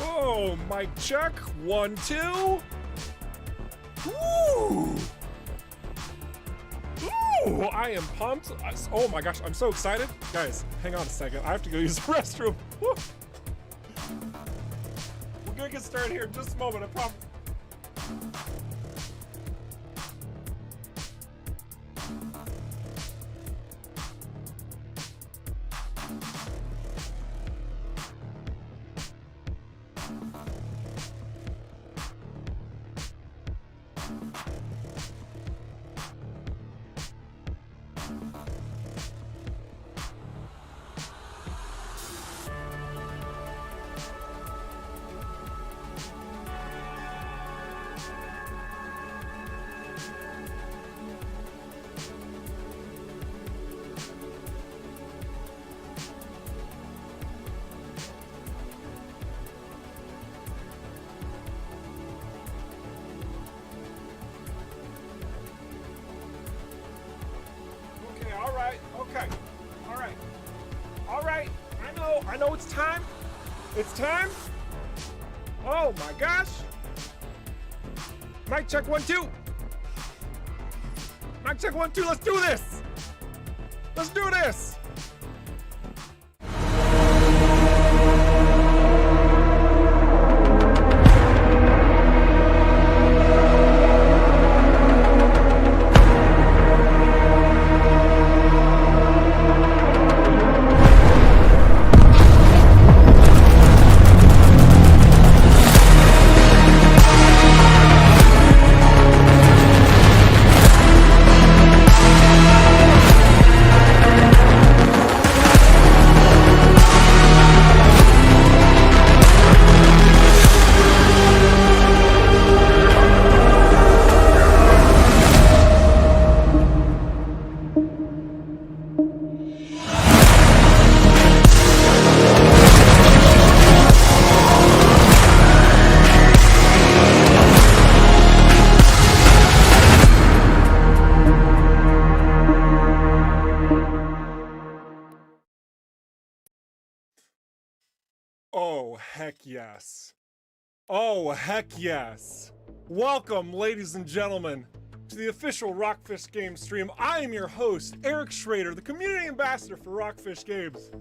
Oh, mic check. 1, 2. Ooh. Ooh, I am pumped. Oh my gosh, I'm so excited. Guys, hang on a second. I have to go use the restroom. Woo. We're gonna get started here in just a moment, I promise. I know it's time. It's time. Oh my gosh. Mic check 1, 2. Mic check 1, 2. Let's do this. Let's do this. Oh, heck yes. Oh, heck yes. Welcome, ladies and gentlemen, to the official ROCKFISH Games stream. I am your host, Eric Schrader, the community ambassador for ROCKFISH Games.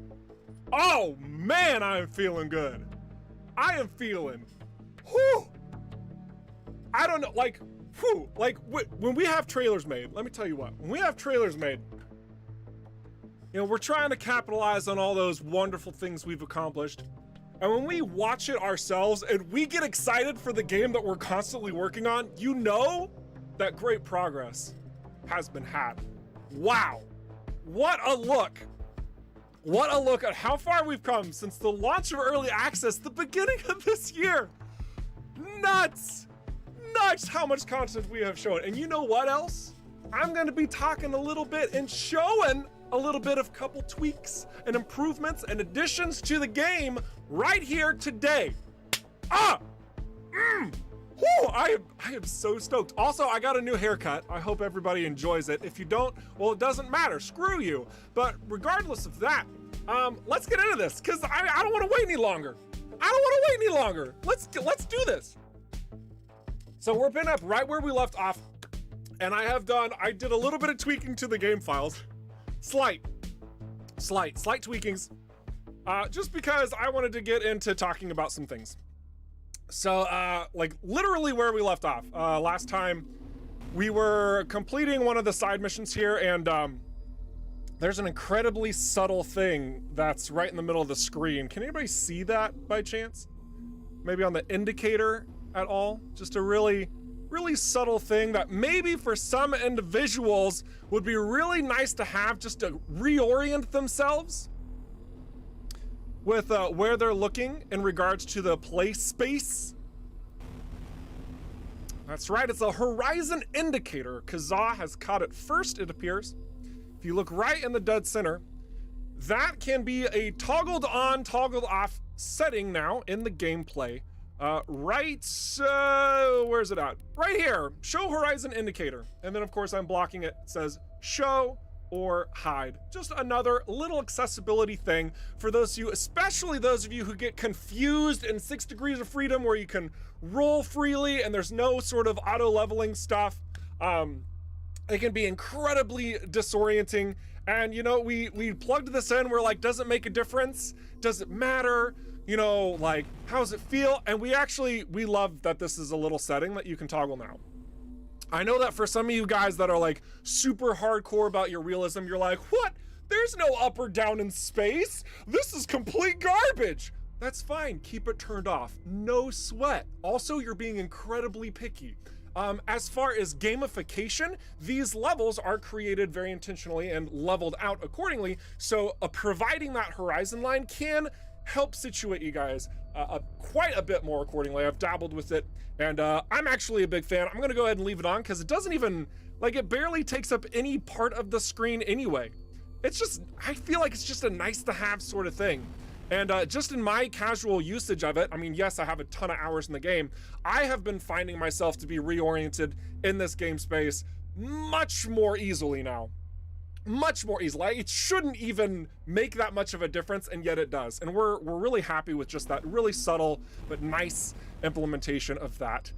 Oh, man, I am feeling good. I am feeling, whew. I don't know, like, whew, like, when we have trailers made, let me tell you what, when we have trailers made, you know, we're trying to capitalize on all those wonderful things we've accomplished. And when we watch it ourselves and we get excited for the game that we're constantly working on, you know that great progress has been had. Wow, what a look. What a look at how far we've come since the launch of Early Access, the beginning of this year. Nuts, nuts how much content we have shown. And you know what else? I'm gonna be talking a little bit and showing a little bit of couple tweaks and improvements and additions to the game right here today. Whew, I am so stoked. Also, I got a new haircut. I hope everybody enjoys it. If you don't, well, it doesn't matter, screw you. But regardless of that, let's get into this, because I don't want to wait any longer. I don't want to wait any longer. Let's do this. So we're picking up right where we left off, and I did a little bit of tweaking to the game files. Slight tweakings, just because I wanted to get into talking about some things. So, like literally where we left off, last time we were completing one of the side missions here, and there's an incredibly subtle thing that's right in the middle of the screen. Can anybody see that by chance? Maybe on the indicator at all? Just a really subtle thing that maybe for some individuals would be really nice to have, just to reorient themselves with where they're looking in regards to the play space. That's right, it's a horizon indicator. Kazaa has caught it first, it appears. If you look right in the dead center, that can be a toggled on, toggled off setting now in the gameplay. Where's it at? Right here, show horizon indicator. And then of course I'm blocking it. It says show or hide. Just another little accessibility thing for those of you, especially those of you who get confused in 6 Degrees of Freedom, where you can roll freely and there's no sort of auto leveling stuff. It can be incredibly disorienting. And you know, we plugged this in, we're like, does it make a difference? Does it matter? You know, like, how does it feel? And we love that this is a little setting that you can toggle now. I know that for some of you guys that are like super hardcore about your realism, you're like, what? There's no up or down in space. This is complete garbage. That's fine, keep it turned off. No sweat. Also, you're being incredibly picky. As far as gamification, these levels are created very intentionally and leveled out accordingly. So providing that horizon line can help situate you guys quite a bit more accordingly. I've dabbled with it, and I'm actually a big fan. I'm gonna go ahead and leave it on because it doesn't even, like, it barely takes up any part of the screen anyway. It's just, I feel like it's just a nice to have sort of thing. And just in my casual usage of it, I mean, yes, I have a ton of hours in the game. I have been finding myself to be reoriented in this game space much more easily now. Much more easily. It shouldn't even make that much of a difference, and yet it does. And we're really happy with just that really subtle but nice implementation of that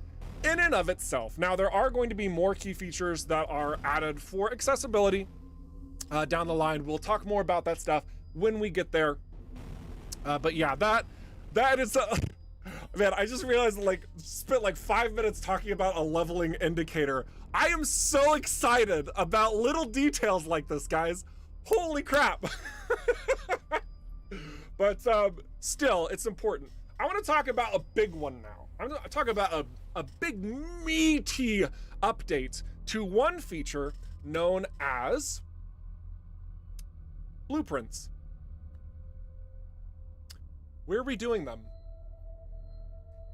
in and of itself. Now, there are going to be more key features that are added for accessibility down the line. We'll talk more about that stuff when we get there. But yeah, that is man, I just realized, like, spent like 5 minutes talking about a leveling indicator. I am so excited about little details like this, guys. Holy crap. But still, it's important. I want to talk about a big one now. I'm going to talk about a big meaty update to one feature known as blueprints. We're redoing them.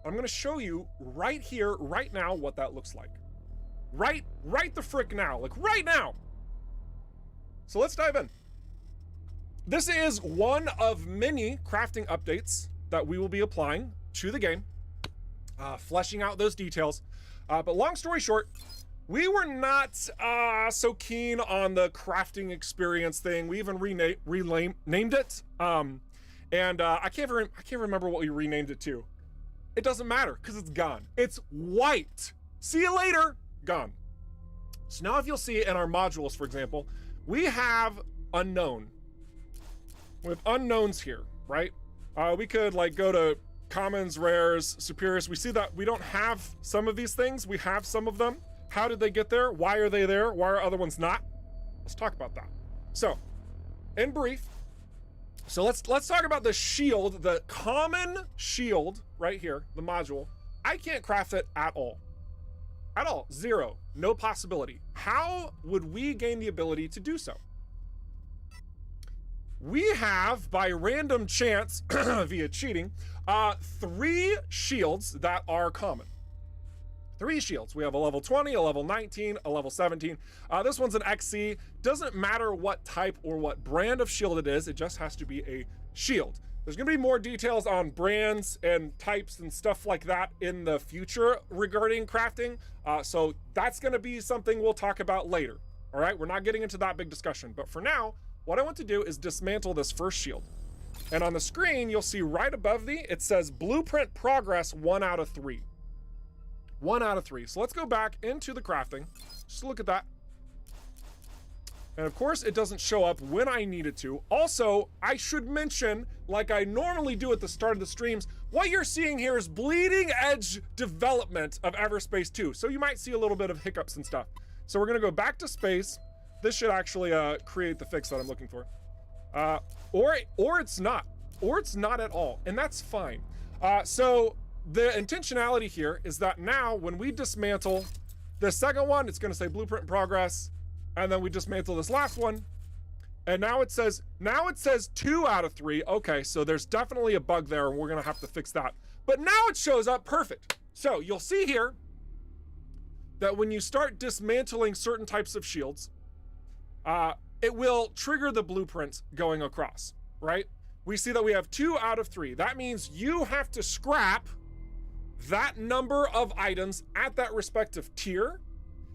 I'm gonna show you right here, right now, what that looks like. Right the frick now, like right now. So let's dive in. This is one of many crafting updates that we will be applying to the game, fleshing out those details. But long story short, we were not so keen on the crafting experience thing. We even renamed it. And I can't remember what we renamed it to. It doesn't matter because it's gone. It's wiped. See you later. Gone. So now if you'll see in our modules, for example, we have unknown. We have unknowns here, right? We could like go to commons, rares, superiors. We see that we don't have some of these things. We have some of them. How did they get there? Why are they there? Why are other ones not? Let's talk about that. So, in brief, so let's talk about the shield, the common shield right here, the module. I can't craft it at all. At all. Zero. No possibility. How would we gain the ability to do so? We have, by random chance, via cheating, 3 shields that are common. 3 shields. We have a level 20, a level 19, a level 17. This one's an XC. Doesn't matter what type or what brand of shield it is. It just has to be a shield. There's going to be more details on brands and types and stuff like that in the future regarding crafting. So that's going to be something we'll talk about later. All right, we're not getting into that big discussion. But for now, what I want to do is dismantle this first shield. And on the screen, you'll see right above it says Blueprint Progress 1 out of 3. 1 out of 3. So let's go back into the crafting. Just look at that. And of course, it doesn't show up when I need it to. Also, I should mention, like I normally do at the start of the streams, what you're seeing here is bleeding edge development of EVERSPACE 2. So you might see a little bit of hiccups and stuff. So we're gonna go back to space. This should actually create the fix that I'm looking for. Or it's not. Or it's not at all. And that's fine. So the intentionality here is that now when we dismantle the second one, it's going to say Blueprint in Progress, and then we dismantle this last one, and now it says 2 out of 3. Okay, so there's definitely a bug there, and we're going to have to fix that. But now it shows up perfect. So you'll see here that when you start dismantling certain types of shields, it will trigger the blueprint going across, right? We see that we have 2 out of 3. That means you have to scrap that number of items at that respective tier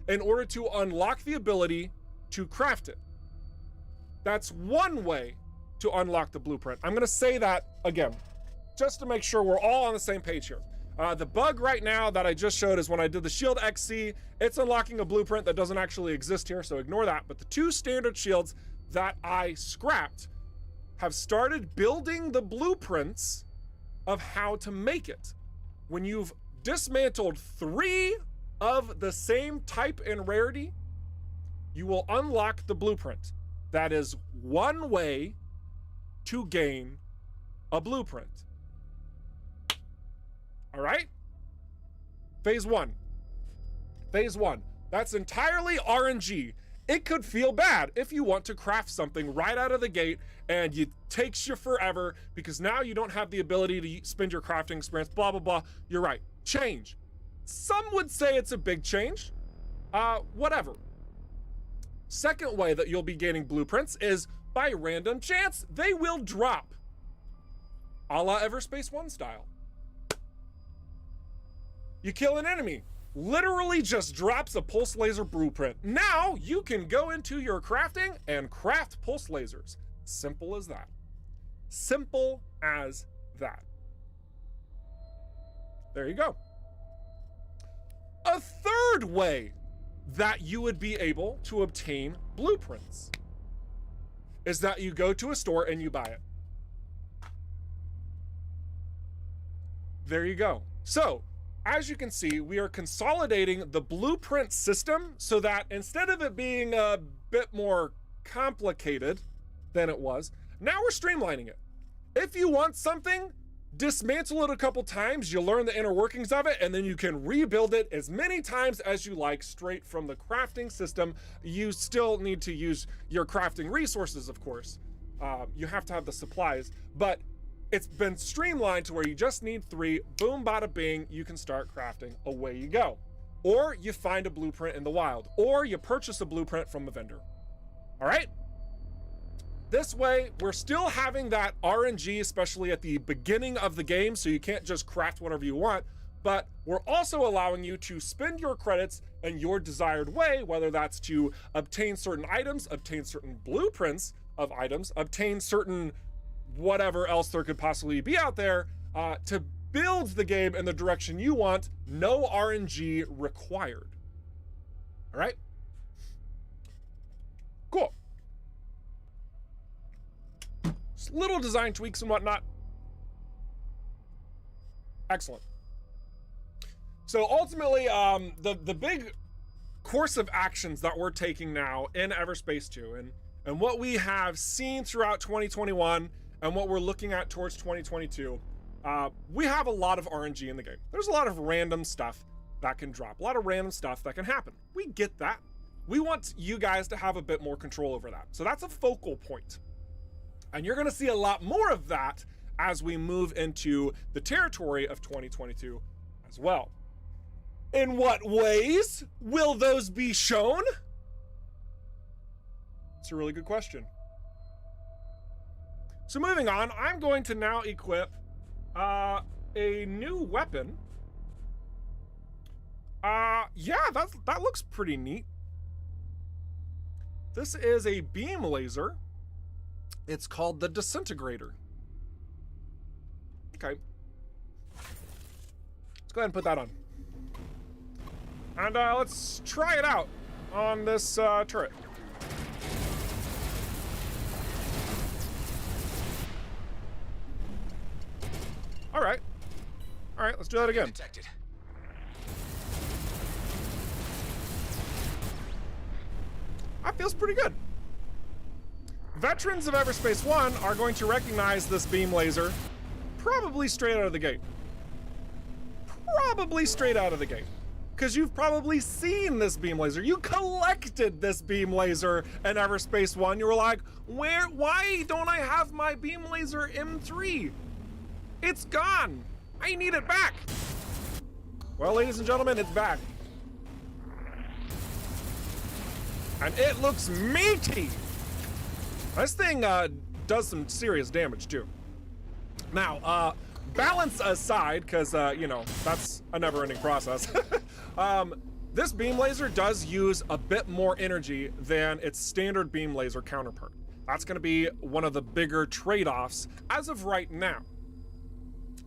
in order to unlock the ability to craft it. That's one way to unlock the blueprint. I'm gonna say that again, just to make sure we're all on the same page here. The bug right now that I just showed is when I did the shield XC, it's unlocking a blueprint that doesn't actually exist here, so ignore that. But the 2 standard shields that I scrapped have started building the blueprints of how to make it. When you've dismantled 3 of the same type and rarity, you will unlock the blueprint. That is one way to gain a blueprint. All right? Phase 1. Phase 1. That's entirely RNG. It could feel bad if you want to craft something right out of the gate and it takes you forever because now you don't have the ability to spend your crafting experience, blah, blah, blah. You're right. Change. Some would say it's a big change. Whatever. Second way that you'll be gaining blueprints is by random chance. They will drop. A la EVERSPACE 1 style. You kill an enemy. Literally just drops a pulse laser blueprint. Now you can go into your crafting and craft pulse lasers. Simple as that. Simple as that. There you go. A third way that you would be able to obtain blueprints is that you go to a store and you buy it. There you go. So, as you can see, we are consolidating the blueprint system so that instead of it being a bit more complicated than it was, now we're streamlining it. If you want something, dismantle it a couple times, you learn the inner workings of it, and then you can rebuild it as many times as you like straight from the crafting system. You still need to use your crafting resources, of course. You have to have the supplies, but it's been streamlined to where you just need 3, boom, bada bing, you can start crafting, away you go. Or you find a blueprint in the wild, or you purchase a blueprint from a vendor. All right? This way, we're still having that RNG, especially at the beginning of the game, so you can't just craft whatever you want, but we're also allowing you to spend your credits in your desired way, whether that's to obtain certain items, obtain certain blueprints of items, obtain certain whatever else there could possibly be out there, to build the game in the direction you want. No RNG required. All right? Cool. Just little design tweaks and whatnot. Excellent. So ultimately, the big course of actions that we're taking now in EVERSPACE 2 and what we have seen throughout 2021 and what we're looking at towards 2022, we have a lot of RNG in the game. There's a lot of random stuff that can drop, a lot of random stuff that can happen. We get that. We want you guys to have a bit more control over that. So that's a focal point. And you're gonna see a lot more of that as we move into the territory of 2022 as well. In what ways will those be shown? It's a really good question. So moving on, I'm going to now equip a new weapon. Yeah, that looks pretty neat. This is a beam laser. It's called the Disintegrator. Okay. Let's go ahead and put that on. And let's try it out on this turret. All right, let's do that again. Detected. That feels pretty good. Veterans of EVERSPACE 1 are going to recognize this beam laser probably straight out of the gate. Probably straight out of the gate. Because you've probably seen this beam laser. You collected this beam laser in EVERSPACE 1. You were like, why don't I have my beam laser M3? It's gone. I need it back. Well, ladies and gentlemen, it's back. And it looks meaty. This thing does some serious damage too. Now, balance aside, because you know, that's a never-ending process. This beam laser does use a bit more energy than its standard beam laser counterpart. That's going to be one of the bigger trade-offs as of right now.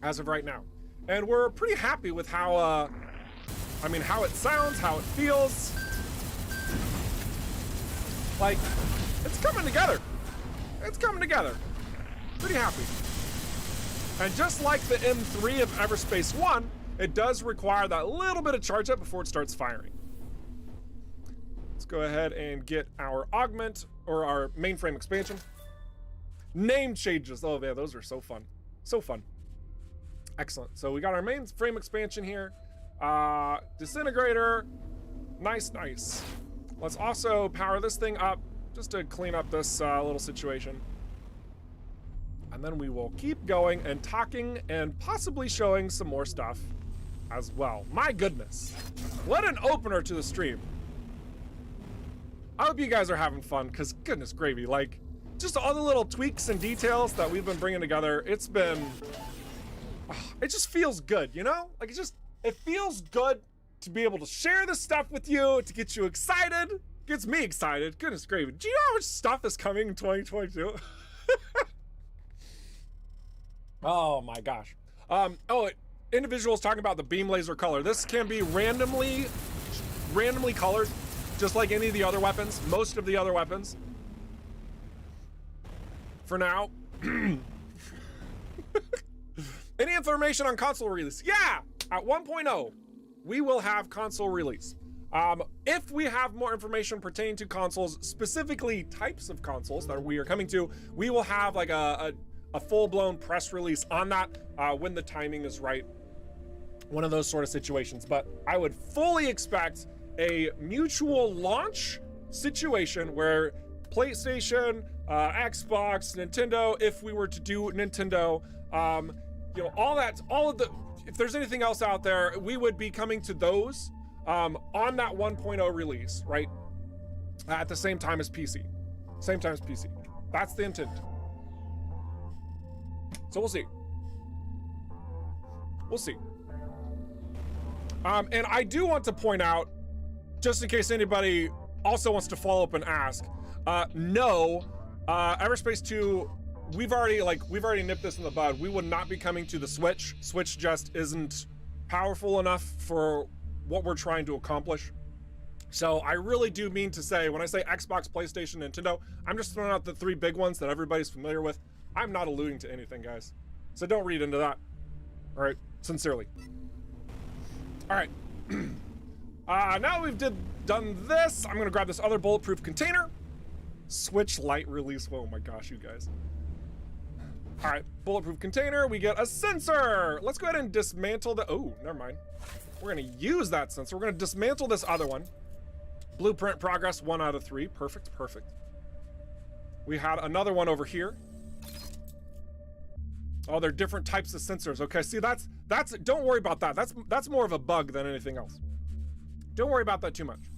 And we're pretty happy with how, how it sounds, how it feels. Like, it's coming together. It's coming together. Pretty happy. And just like the M3 of EVERSPACE 1, it does require that little bit of charge up before it starts firing. Let's go ahead and get our augment, or our mainframe expansion. Name changes. Oh man, those are so fun. So fun. Excellent. So we got our mainframe expansion here. Disintegrator. Nice, nice. Let's also power this thing up just to clean up this little situation. And then we will keep going and talking and possibly showing some more stuff as well. My goodness. What an opener to the stream. I hope you guys are having fun, because goodness gravy, like, just all the little tweaks and details that we've been bringing together, it just feels good, you know? Like, it feels good to be able to share this stuff with you, to get you excited. Gets me excited. Goodness gravy. Do you know how much stuff is coming in 2022? Oh my gosh. Individuals talking about the beam laser color. This can be randomly colored, just like any of the other weapons, most of the other weapons. For now. Any information on console release? Yeah, at 1.0, we will have console release. If we have more information pertaining to consoles, specifically types of consoles that we are coming to, we will have like a full-blown press release on that when the timing is right. One of those sort of situations. But I would fully expect a mutual launch situation where PlayStation, Xbox, Nintendo, if we were to do Nintendo, if there's anything else out there, we would be coming to those on that 1.0 release, right? At the same time as PC. That's the intent. So we'll see. And I do want to point out, just in case anybody also wants to follow up and ask, no, EVERSPACE 2, we've already nipped this in the bud. We would not be coming to the Switch. Switch just isn't powerful enough for what we're trying to accomplish. So I really do mean to say, when I say Xbox, PlayStation, Nintendo, I'm just throwing out the three big ones that everybody's familiar with. I'm not alluding to anything, guys. So don't read into that. All right, sincerely. All right. Now we've done this, I'm gonna grab this other bulletproof container. Switch Lite release. Oh my gosh, you guys. All right, bulletproof container. We get a sensor. Let's go ahead and dismantle the, oh, never mind. We're gonna use that sensor. We're gonna dismantle this other one. Blueprint progress, 1 out of 3. Perfect. We had another one over here. Oh, they're different types of sensors. Okay, see, that's don't worry about that. That's more of a bug than anything else. Don't worry about that too much.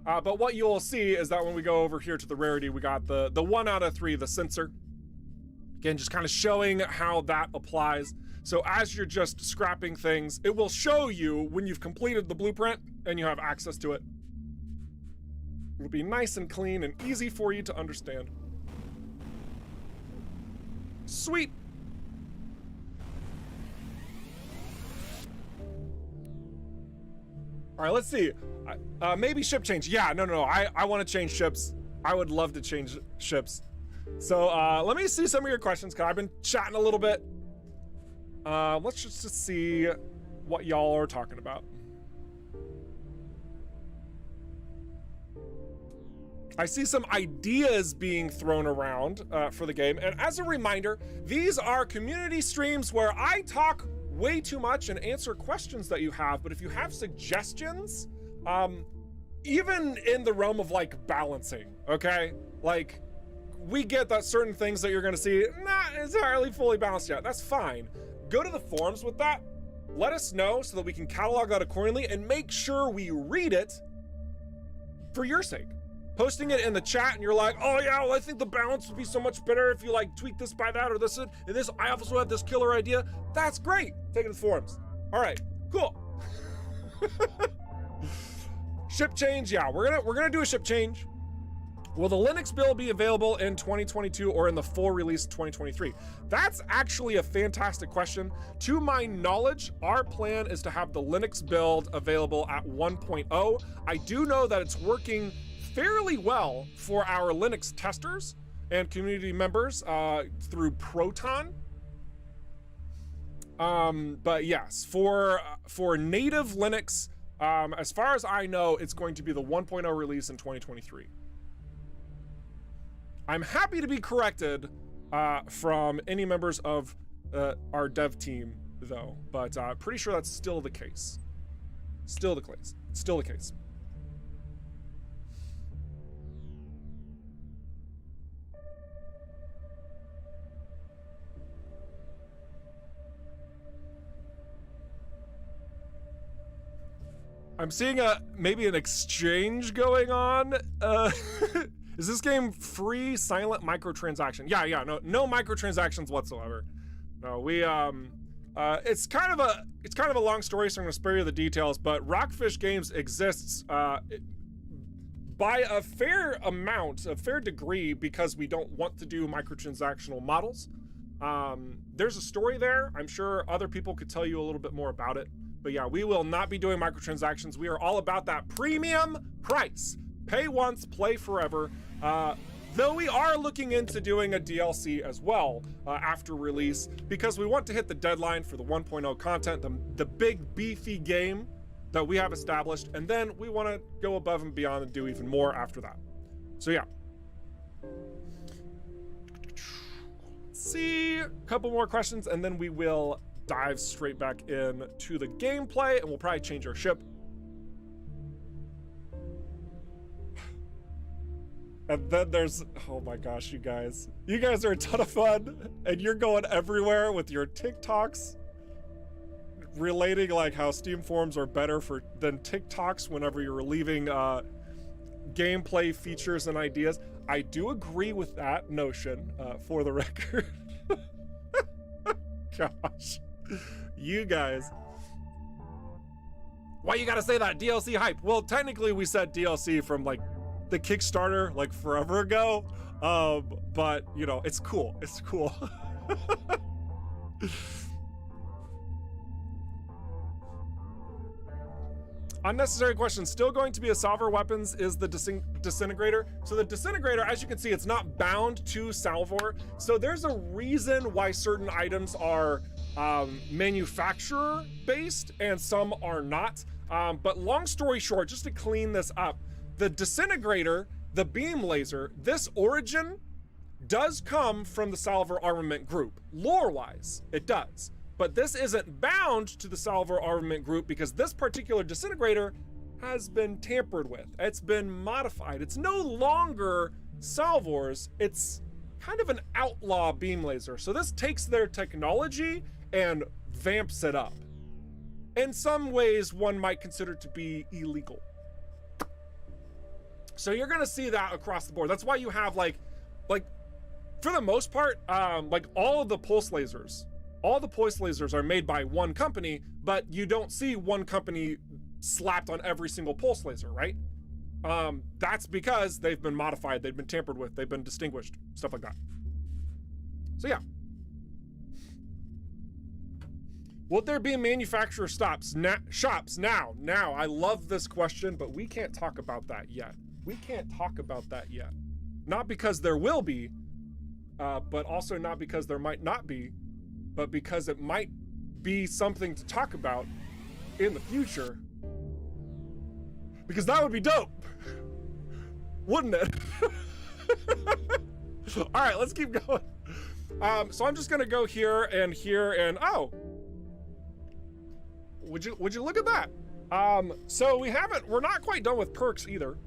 But what you'll see is that when we go over here to the rarity, we got the 1 out of 3, the sensor. Again, just kind of showing how that applies. So as you're just scrapping things, it will show you when you've completed the blueprint and you have access to it. It'll be nice and clean and easy for you to understand. Sweet. All right, let's see. Maybe ship change. Yeah, no. I want to change ships. I would love to change ships. So let me see some of your questions, because I've been chatting a little bit. Let's just see what y'all are talking about. I see some ideas being thrown around for the game. And as a reminder, these are community streams where I talk way too much and answer questions that you have. But if you have suggestions, even in the realm of like balancing, okay? Like, we get that certain things that you're gonna see not entirely fully balanced yet. That's fine. Go to the forums with that. Let us know so that we can catalog that accordingly and make sure we read it for your sake. Posting it in the chat and you're like, oh yeah, well, I think the balance would be so much better if you like tweak this by that or this and this. I also have this killer idea. That's great. Take it to the forums. All right, cool. Ship change, yeah, we're gonna do a ship change. Will the Linux build be available in 2022 or in the full release 2023? That's actually a fantastic question. To my knowledge, our plan is to have the Linux build available at 1.0. I do know that it's working fairly well for our Linux testers and community members through Proton. But yes, for native Linux, as far as I know, it's going to be the 1.0 release in 2023. I'm happy to be corrected from any members of our dev team, though, but pretty sure that's still the case. Still the case. Still the case. I'm seeing maybe an exchange going on. Is this game free silent microtransaction? Yeah, no microtransactions whatsoever. No, we it's kind of a long story, so I'm gonna spare you the details, but ROCKFISH Games exists by a fair degree because we don't want to do microtransactional models. There's a story there. I'm sure other people could tell you a little bit more about it. But yeah, we will not be doing microtransactions. We are all about that premium price. Pay once, play forever. Though we are looking into doing a DLC as well after release because we want to hit the deadline for the 1.0 content, the big beefy game that we have established, and then we want to go above and beyond and do even more after that. So yeah. Let's see, a couple more questions and then we will dive straight back in to the gameplay and we'll probably change our ship. And then there's, oh my gosh, you guys are a ton of fun and you're going everywhere with your TikToks relating like how Steam forums are better than TikToks whenever you're leaving gameplay features and ideas. I do agree with that notion for the record. Gosh, you guys. Why you gotta say that? DLC hype. Well, technically we said DLC from like the Kickstarter like forever ago, but you know, it's cool. It's cool. Unnecessary question. Still going to be a salvo weapons is the Disintegrator. So the Disintegrator, as you can see, it's not bound to Salvor. So there's a reason why certain items are manufacturer based and some are not. But long story short, just to clean this up, the Disintegrator, the beam laser, this origin does come from the Salvor Armament Group. Lore-wise, it does. But this isn't bound to the Salvor Armament Group because this particular Disintegrator has been tampered with. It's been modified. It's no longer Salvor's. It's kind of an outlaw beam laser. So this takes their technology and vamps it up. In some ways, one might consider it to be illegal. So you're gonna see that across the board. That's why you have like for the most part, like all of the pulse lasers, all the pulse lasers are made by one company, but you don't see one company slapped on every single pulse laser, right? That's because they've been modified, they've been tampered with, they've been distinguished, stuff like that. So yeah. Would there be manufacturer shops now? Now, I love this question, but we can't talk about that yet. We can't talk about that yet. Not because there will be, but also not because there might not be, but because it might be something to talk about in the future. Because that would be dope, wouldn't it? All right, let's keep going. So I'm just gonna go here and oh, would you look at that? So we're not quite done with perks either.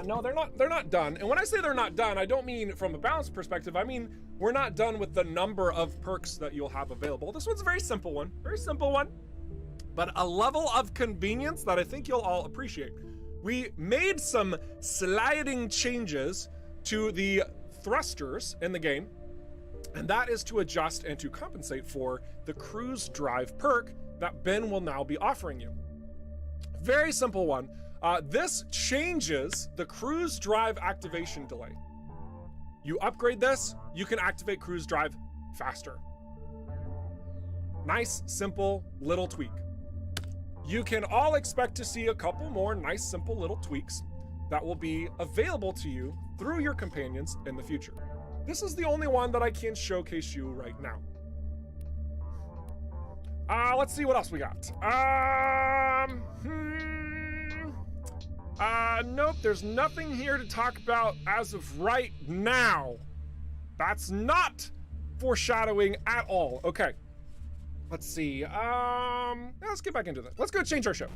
No, they're not done. And when I say they're not done, I don't mean from a balance perspective. I mean, we're not done with the number of perks that you'll have available. This one's a very simple one, but a level of convenience that I think you'll all appreciate. We made some sliding changes to the thrusters in the game, and that is to adjust and to compensate for the cruise drive perk that Ben will now be offering you. Very simple one. This changes the cruise drive activation delay. You upgrade this, you can activate cruise drive faster. Nice, simple, little tweak. You can all expect to see a couple more nice, simple little tweaks that will be available to you through your companions in the future. This is the only one that I can showcase you right now. Let's see what else we got. Nope, there's nothing here to talk about as of right now. That's not foreshadowing at all. Okay. Let's see. Let's get back into this. Let's go change our ship.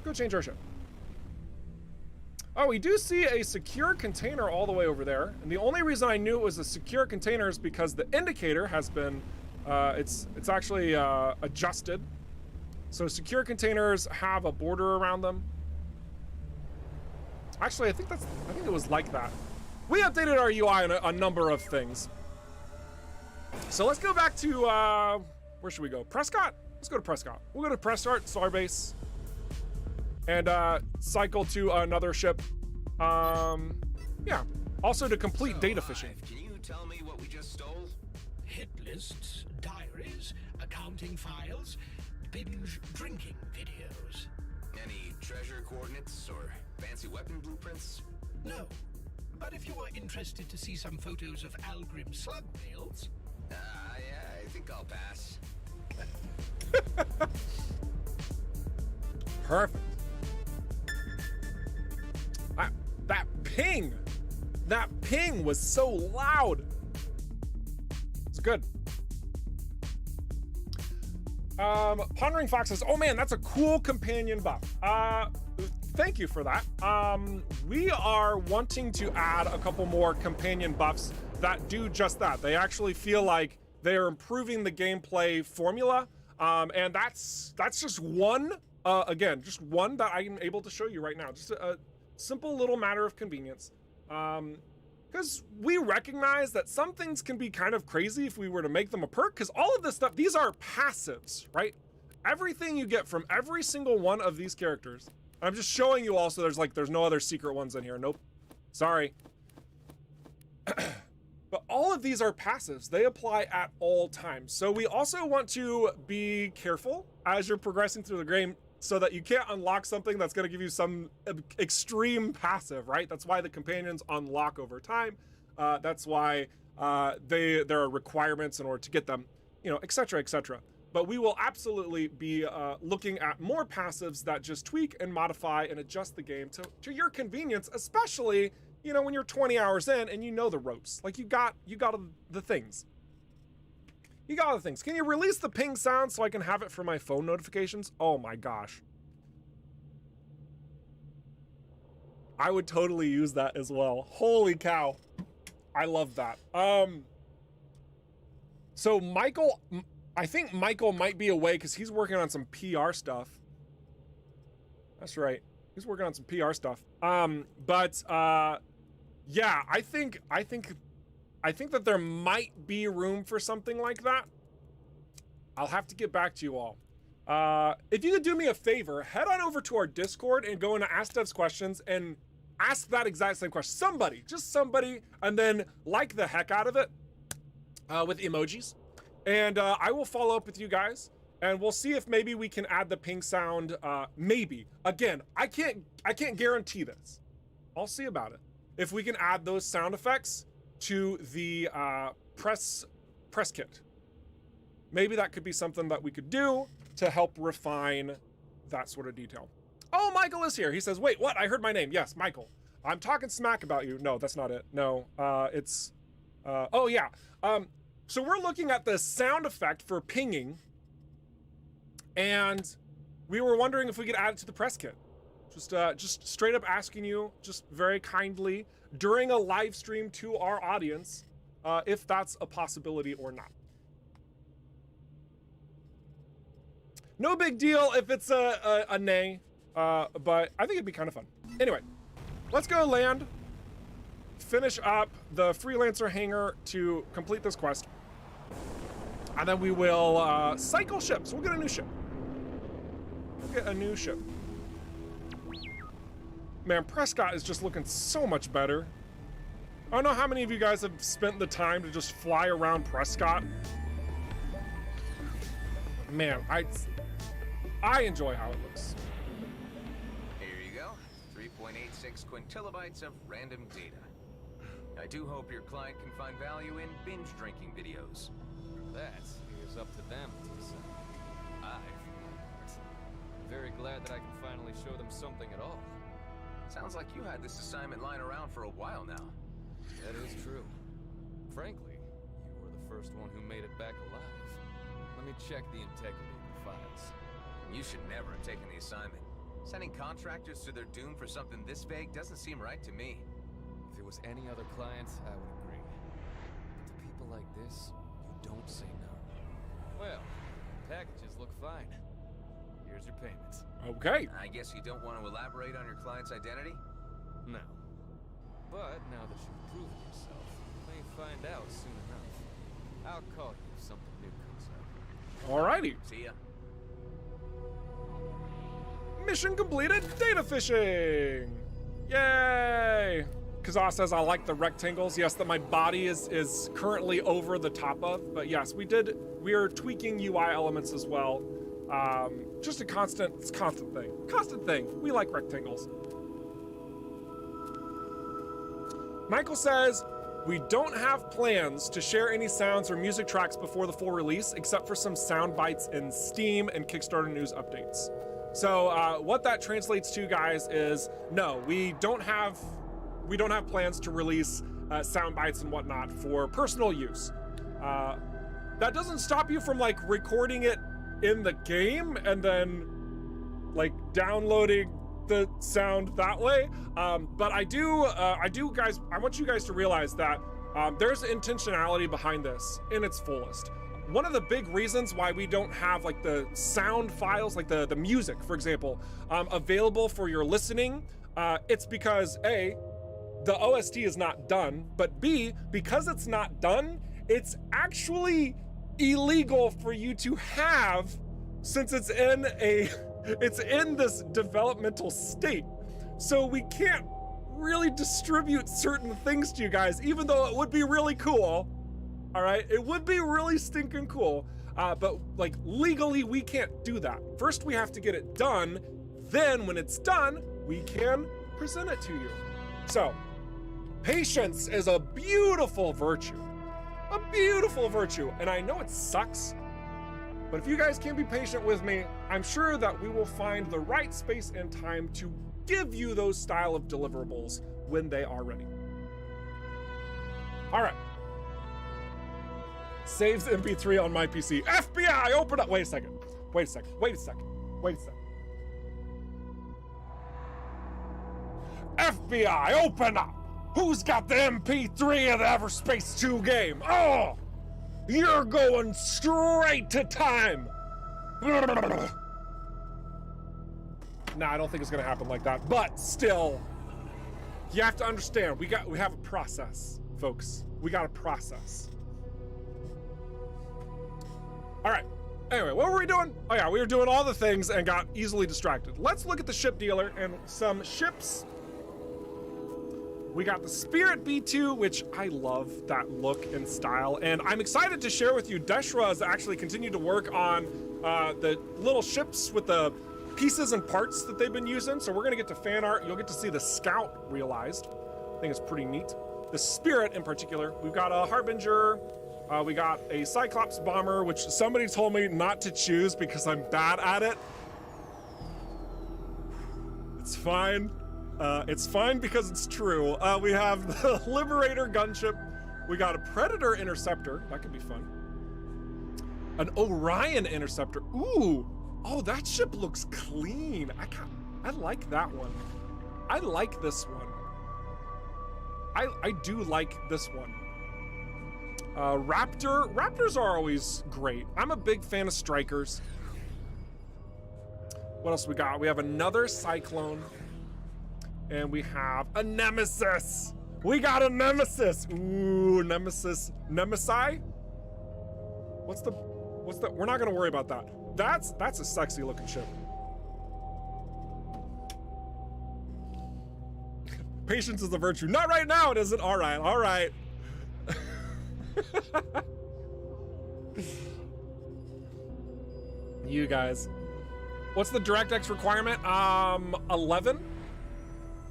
Go change our ship. Oh, we do see a secure container all the way over there. And the only reason I knew it was a secure container is because the indicator has been, it's actually adjusted. So secure containers have a border around them. Actually, I think it was like that. We updated our UI on a number of things. So let's go back to, where should we go? Prescott? Let's go to Prescott. We'll go to Prescott, Starbase, and cycle to another ship. Yeah. Also to complete data fishing. Can you tell me what we just stole? Hit lists, diaries, accounting files, binge drinking videos. Any treasure coordinates or fancy weapon blueprints? No. But if you are interested to see some photos of Algrim slug nails... Yeah, I think I'll pass. Perfect. That ping was so loud. It's good. Pondering Fox says, oh man, that's a cool companion buff. Thank you for that. We are wanting to add a couple more companion buffs that do just that. They actually feel like they are improving the gameplay formula. And that's just one, again, just one that I am able to show you right now. Just a simple little matter of convenience. Because we recognize that some things can be kind of crazy if we were to make them a perk, because all of this stuff, these are passives, right? Everything you get from every single one of these characters. I'm just showing you also, there's no other secret ones in here. Nope. Sorry. But all of these are passives. They apply at all times. So we also want to be careful as you're progressing through the game so that you can't unlock something that's going to give you some extreme passive, right? That's why the companions unlock over time. That's why there are requirements in order to get them, you know, et cetera, et cetera. But we will absolutely be looking at more passives that just tweak and modify and adjust the game to your convenience, especially, you know, when you're 20 hours in and you know the ropes. Like you got the things. You got the things. Can you release the ping sound so I can have it for my phone notifications? Oh my gosh. I would totally use that as well. Holy cow. I love that. So Michael, I think Michael might be away because he's working on some PR stuff. That's right. He's working on some PR stuff. Yeah, I think that there might be room for something like that. I'll have to get back to you all. If you could do me a favor, head on over to our Discord and go into Ask Devs Questions and ask that exact same question. Somebody, just somebody, and then like the heck out of it with emojis. And I will follow up with you guys, and we'll see if maybe we can add the ping sound. Maybe. Again, I can't guarantee this. I'll see about it. If we can add those sound effects to the press kit. Maybe that could be something that we could do to help refine that sort of detail. Oh, Michael is here. He says, wait, what? I heard my name. Yes, Michael. I'm talking smack about you. No, that's not it. No, it's, oh yeah. So we're looking at the sound effect for pinging, and we were wondering if we could add it to the press kit. Just straight up asking you, just very kindly, during a live stream to our audience, if that's a possibility or not. No big deal if it's a nay, but I think it'd be kind of fun. Anyway, let's go land, finish up the freelancer hangar to complete this quest, and then we will cycle ships. We'll get a new ship. We'll get a new ship. Man, Prescott is just looking so much better. I don't know how many of you guys have spent the time to just fly around Prescott. Man, I enjoy how it looks. Here you go. 3.86 quintilobytes of random data. I do hope your client can find value in binge drinking videos. That is up to them to decide. I, for my part, am very glad that I can finally show them something at all. Sounds like you had this assignment lying around for a while now. That is true. Frankly, you were the first one who made it back alive. Let me check the integrity of the files. You should never have taken the assignment. Sending contractors to their doom for something this vague doesn't seem right to me. If it was any other client, I would agree. But to people like this, you don't say no. Well, packages look fine. Here's your payment. Okay. I guess you don't want to elaborate on your client's identity? No. But now that you've proven yourself, you may find out soon enough. I'll call you if something new comes up. Alrighty. See ya. Mission completed, data fishing! Yay! Kazaa says I like the rectangles. Yes, that my body is currently over the top of, but yes, we are tweaking UI elements as well. Just a constant thing. We like rectangles. Michael says, we don't have plans to share any sounds or music tracks before the full release, except for some sound bites in Steam and Kickstarter news updates. So what that translates to, guys, is no, we don't have plans to release sound bites and whatnot for personal use. That doesn't stop you from like recording it in the game and then like downloading the sound that way. But I want you guys to realize that there's intentionality behind this in its fullest. One of the big reasons why we don't have like the sound files, like the music, for example, available for your listening, it's because A, the OST is not done, but B, because it's not done, it's actually illegal for you to have, since it's in this developmental state. So we can't really distribute certain things to you guys, even though it would be really cool. All right, it would be really stinking cool, but like legally we can't do that. First we have to get it done, then when it's done, we can present it to you. So, patience is a beautiful virtue, and I know it sucks, but if you guys can be patient with me, I'm sure that we will find the right space and time to give you those style of deliverables when they are ready. All right. Saves MP3 on my PC. FBI, open up. Wait a second. FBI, open up. Who's got the MP3 of the EVERSPACE 2 game? Oh, you're going straight to time. Nah, I don't think it's gonna happen like that, but still, you have to understand, we have a process, folks. We got a process. All right, anyway, what were we doing? Oh yeah, we were doing all the things and got easily distracted. Let's look at the ship dealer and some ships. We got the Spirit B2, which I love that look and style. And I'm excited to share with you, Deshra has actually continued to work on the little ships with the pieces and parts that they've been using. So we're gonna get to fan art. You'll get to see the Scout realized. I think it's pretty neat. The Spirit in particular. We've got a Harbinger. We got a Cyclops bomber, which somebody told me not to choose because I'm bad at it. It's fine. It's fine because it's true. We have the Liberator gunship. We got a Predator interceptor. That could be fun. An Orion interceptor. Ooh. Oh, that ship looks clean. I like that one. I like this one. I do like this one. Raptors are always great. I'm a big fan of Strikers. What else we got? We have another Cyclone. And we have a Nemesis. We got a Nemesis. Ooh, Nemesis. Nemesi? What's the, we're not gonna worry about that. That's a sexy looking ship. Patience is a virtue. Not right now, it isn't. All right, all right. You guys. What's the DirectX requirement? 11.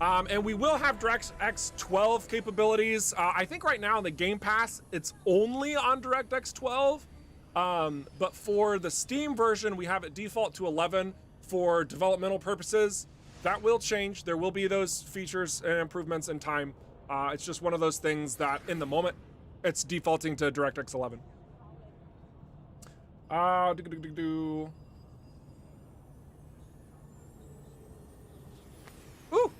And we will have DirectX 12 capabilities. I think right now in the Game Pass, it's only on DirectX 12. But for the Steam version, we have it default to 11 for developmental purposes. That will change. There will be those features and improvements in time. It's just one of those things that in the moment, it's defaulting to DirectX 11. Ooh!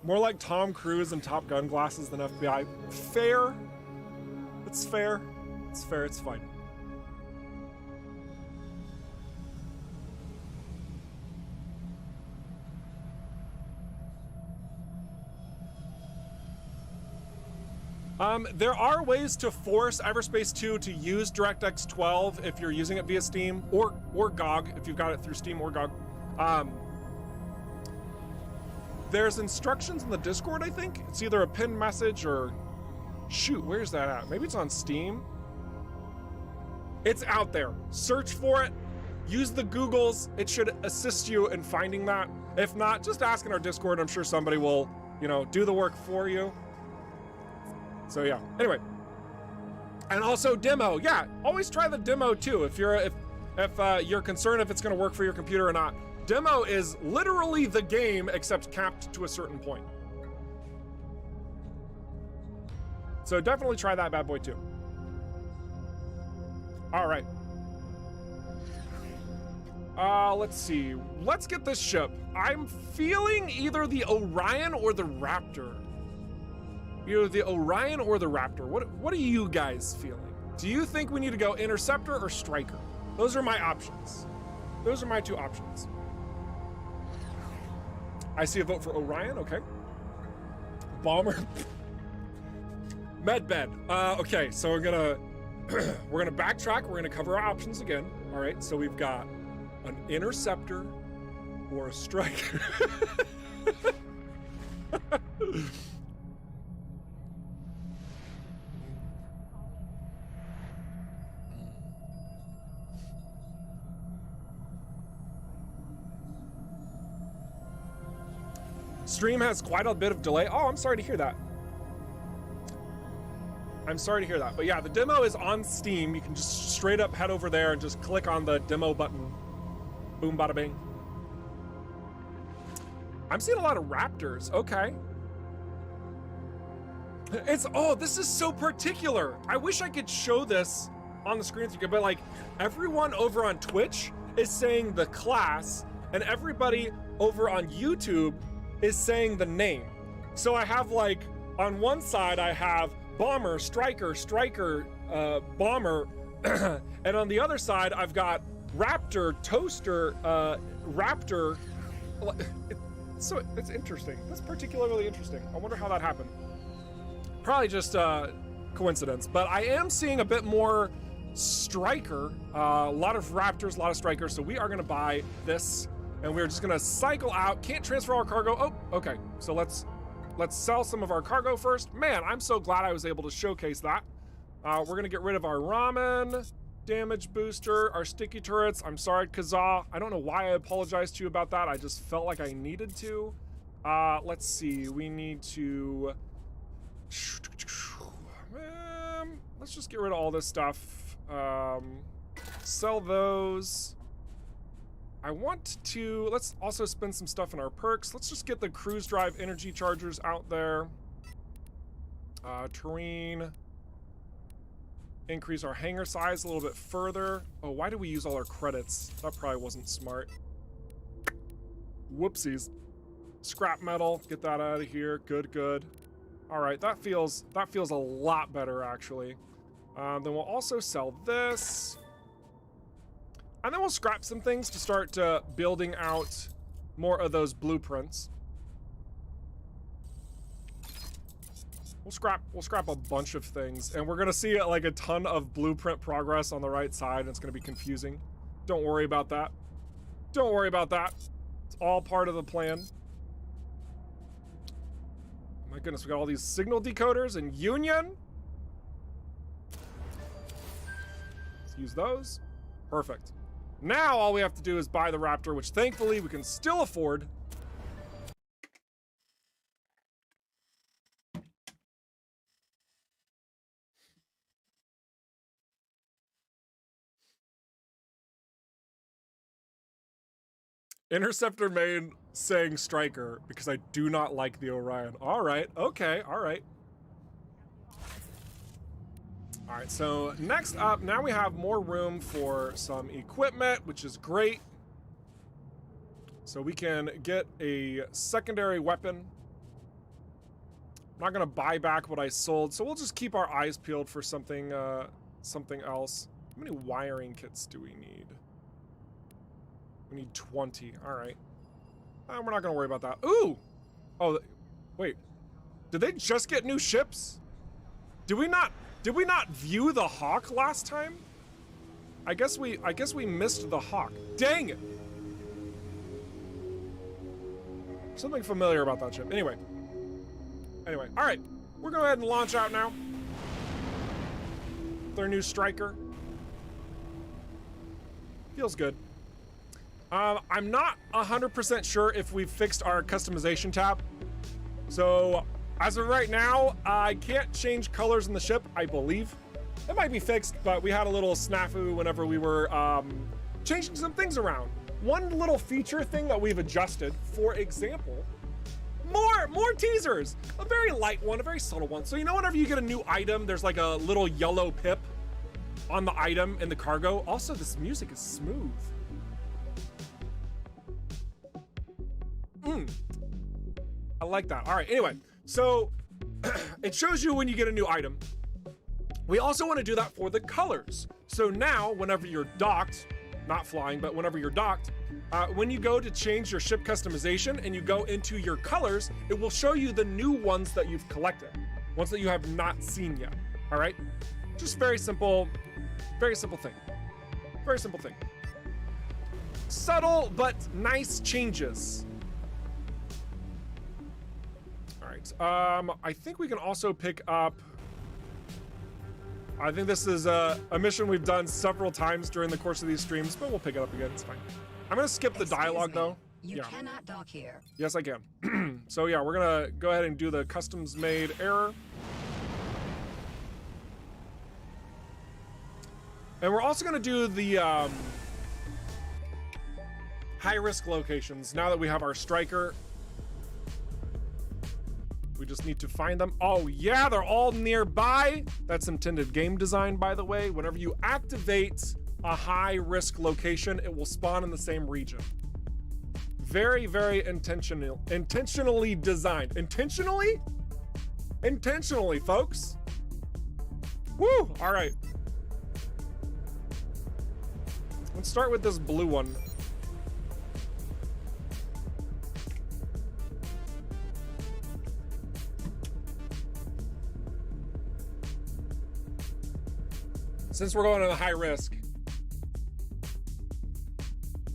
More like Tom Cruise and Top Gun glasses than FBI. Fair. It's fair. It's fair. It's fine. There are ways to force EVERSPACE 2 to use DirectX 12 if you're using it via Steam or GOG if you've got it through Steam or GOG. There's instructions in the Discord, I think. It's either a pinned message or... Shoot, where's that at? Maybe it's on Steam. It's out there. Search for it. Use the Googles. It should assist you in finding that. If not, just ask in our Discord. I'm sure somebody will, you know, do the work for you. So yeah, anyway. And also demo, yeah, always try the demo too if you're concerned if it's gonna work for your computer or not. Demo is literally the game except capped to a certain point. So definitely try that bad boy too. All right. Let's see. Let's get this ship. I'm feeling either the Orion or the Raptor. Either the Orion or the Raptor. What are you guys feeling? Do you think we need to go Interceptor or Striker? Those are my options. Those are my two options. I see a vote for Orion, okay. Bomber. Medbed. Okay, so we're gonna backtrack. We're gonna cover our options again. All right, so we've got an Interceptor or a Striker. Stream has quite a bit of delay. Oh, I'm sorry to hear that. I'm sorry to hear that. But yeah, the demo is on Steam. You can just straight up head over there and just click on the demo button. Boom, bada bing. I'm seeing a lot of Raptors. Okay. Oh, this is so particular. I wish I could show this on the screen, but like everyone over on Twitch is saying the class and everybody over on YouTube is saying the name. So I have like, on one side I have Bomber, Striker, Bomber, and on the other side I've got Raptor, Toaster, Raptor. It's interesting. That's particularly interesting. I wonder how that happened. Probably just coincidence, but I am seeing a bit more Striker, a lot of Raptors, a lot of Strikers, so we are gonna buy this. And we're just gonna cycle out. Can't transfer our cargo. Oh, okay. So let's sell some of our cargo first. Man, I'm so glad I was able to showcase that. We're gonna get rid of our ramen, damage booster, our sticky turrets. I'm sorry, Kazaa. I don't know why I apologized to you about that. I just felt like I needed to. Let's see. We need to. Let's just get rid of all this stuff. Sell those. I want to, let's also spend some stuff in our perks. Let's just get the cruise drive energy chargers out there. Terrain. Increase our hangar size a little bit further. Oh, why did we use all our credits? That probably wasn't smart. Whoopsies. Scrap metal, get that out of here. Good, good. All right, that feels a lot better actually. Then we'll also sell this. And then we'll scrap some things to start building out more of those blueprints. We'll scrap a bunch of things, and we're gonna see like a ton of blueprint progress on the right side, and it's gonna be confusing. Don't worry about that. Don't worry about that. It's all part of the plan. My goodness, we got all these signal decoders and Union. Let's use those. Perfect. Now all we have to do is buy the Raptor, which thankfully we can still afford. Interceptor main saying Striker because I do not like the Orion. All right, okay, all right. All right, so next up, now we have more room for some equipment, which is great. So we can get a secondary weapon. I'm not gonna buy back what I sold, so we'll just keep our eyes peeled for something, something else. How many wiring kits do we need? We need 20. All right. We're not going to worry about that. Ooh! Oh, wait. Did they just get new ships? Did we not view the Hawk last time? I guess we missed the Hawk. Dang it! Something familiar about that ship. Anyway. All right. We're going to go ahead and launch out now. With our new Striker. Feels good. I'm not 100% sure if we've fixed our customization tab. So, as of right now, I can't change colors in the ship, I believe. It might be fixed, but we had a little snafu whenever we were changing some things around. One little feature thing that we've adjusted, for example, more teasers. A very light one, a very subtle one. So you know whenever you get a new item, there's like a little yellow pip on the item in the cargo. Also, this music is smooth. I like that. All right, anyway, so it shows you when you get a new item. We also want to do that for the colors. So now, whenever you're docked, not flying, but whenever you're docked, when you go to change your ship customization and you go into your colors, it will show you the new ones that you've collected, ones that you have not seen yet. All right, just very simple thing. Very simple thing. Subtle but nice changes. I think we can also pick up, I think this is a mission we've done several times during the course of these streams, but we'll pick it up again, it's fine. I'm gonna skip the dialogue though. You cannot dock here. Yes, I can. So yeah, we're gonna go ahead and do the customs made error. And we're also gonna do the high risk locations now that we have our Striker. We just need to find them. Oh yeah, they're all nearby. That's intended game design, by the way. Whenever you activate a high risk location, it will spawn in the same region. Very, very intentionally designed. Intentionally, folks. Woo, all right. Let's start with this blue one. Since we're going on a high risk.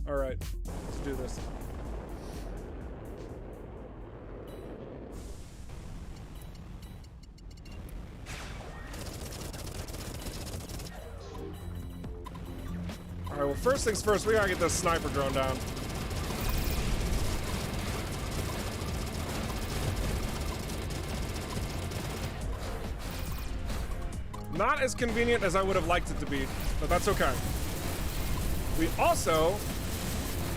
All right, let's do this. All right, well, first things first, we gotta get this sniper drone down. Not as convenient as I would have liked it to be, but that's okay. We also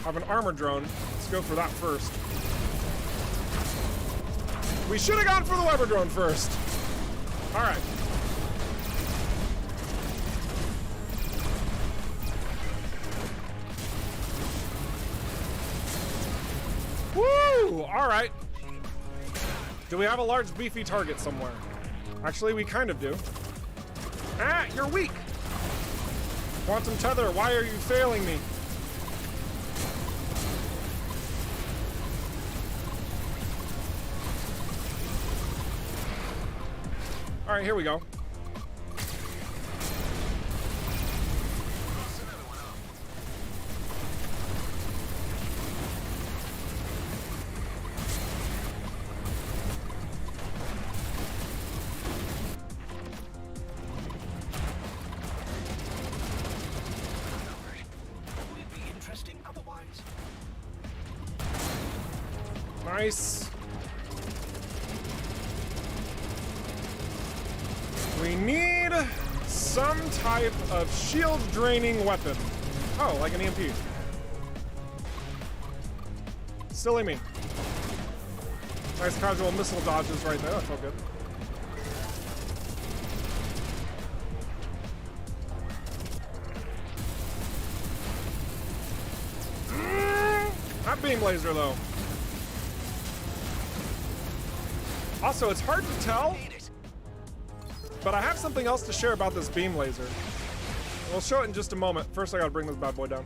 have an armor drone. Let's go for that first. We should have gone for the Weber drone first. All right. Woo! All right. Do we have a large beefy target somewhere? Actually, we kind of do. Ah, you're weak. Quantum tether, why are you failing me? All right, here we go. Nice. We need some type of shield draining weapon. Oh, like an EMP. Silly me. Nice casual missile dodges right there. That's all good. Not beam laser though. Also, it's hard to tell, but I have something else to share about this beam laser. We'll show it in just a moment. First, I gotta bring this bad boy down.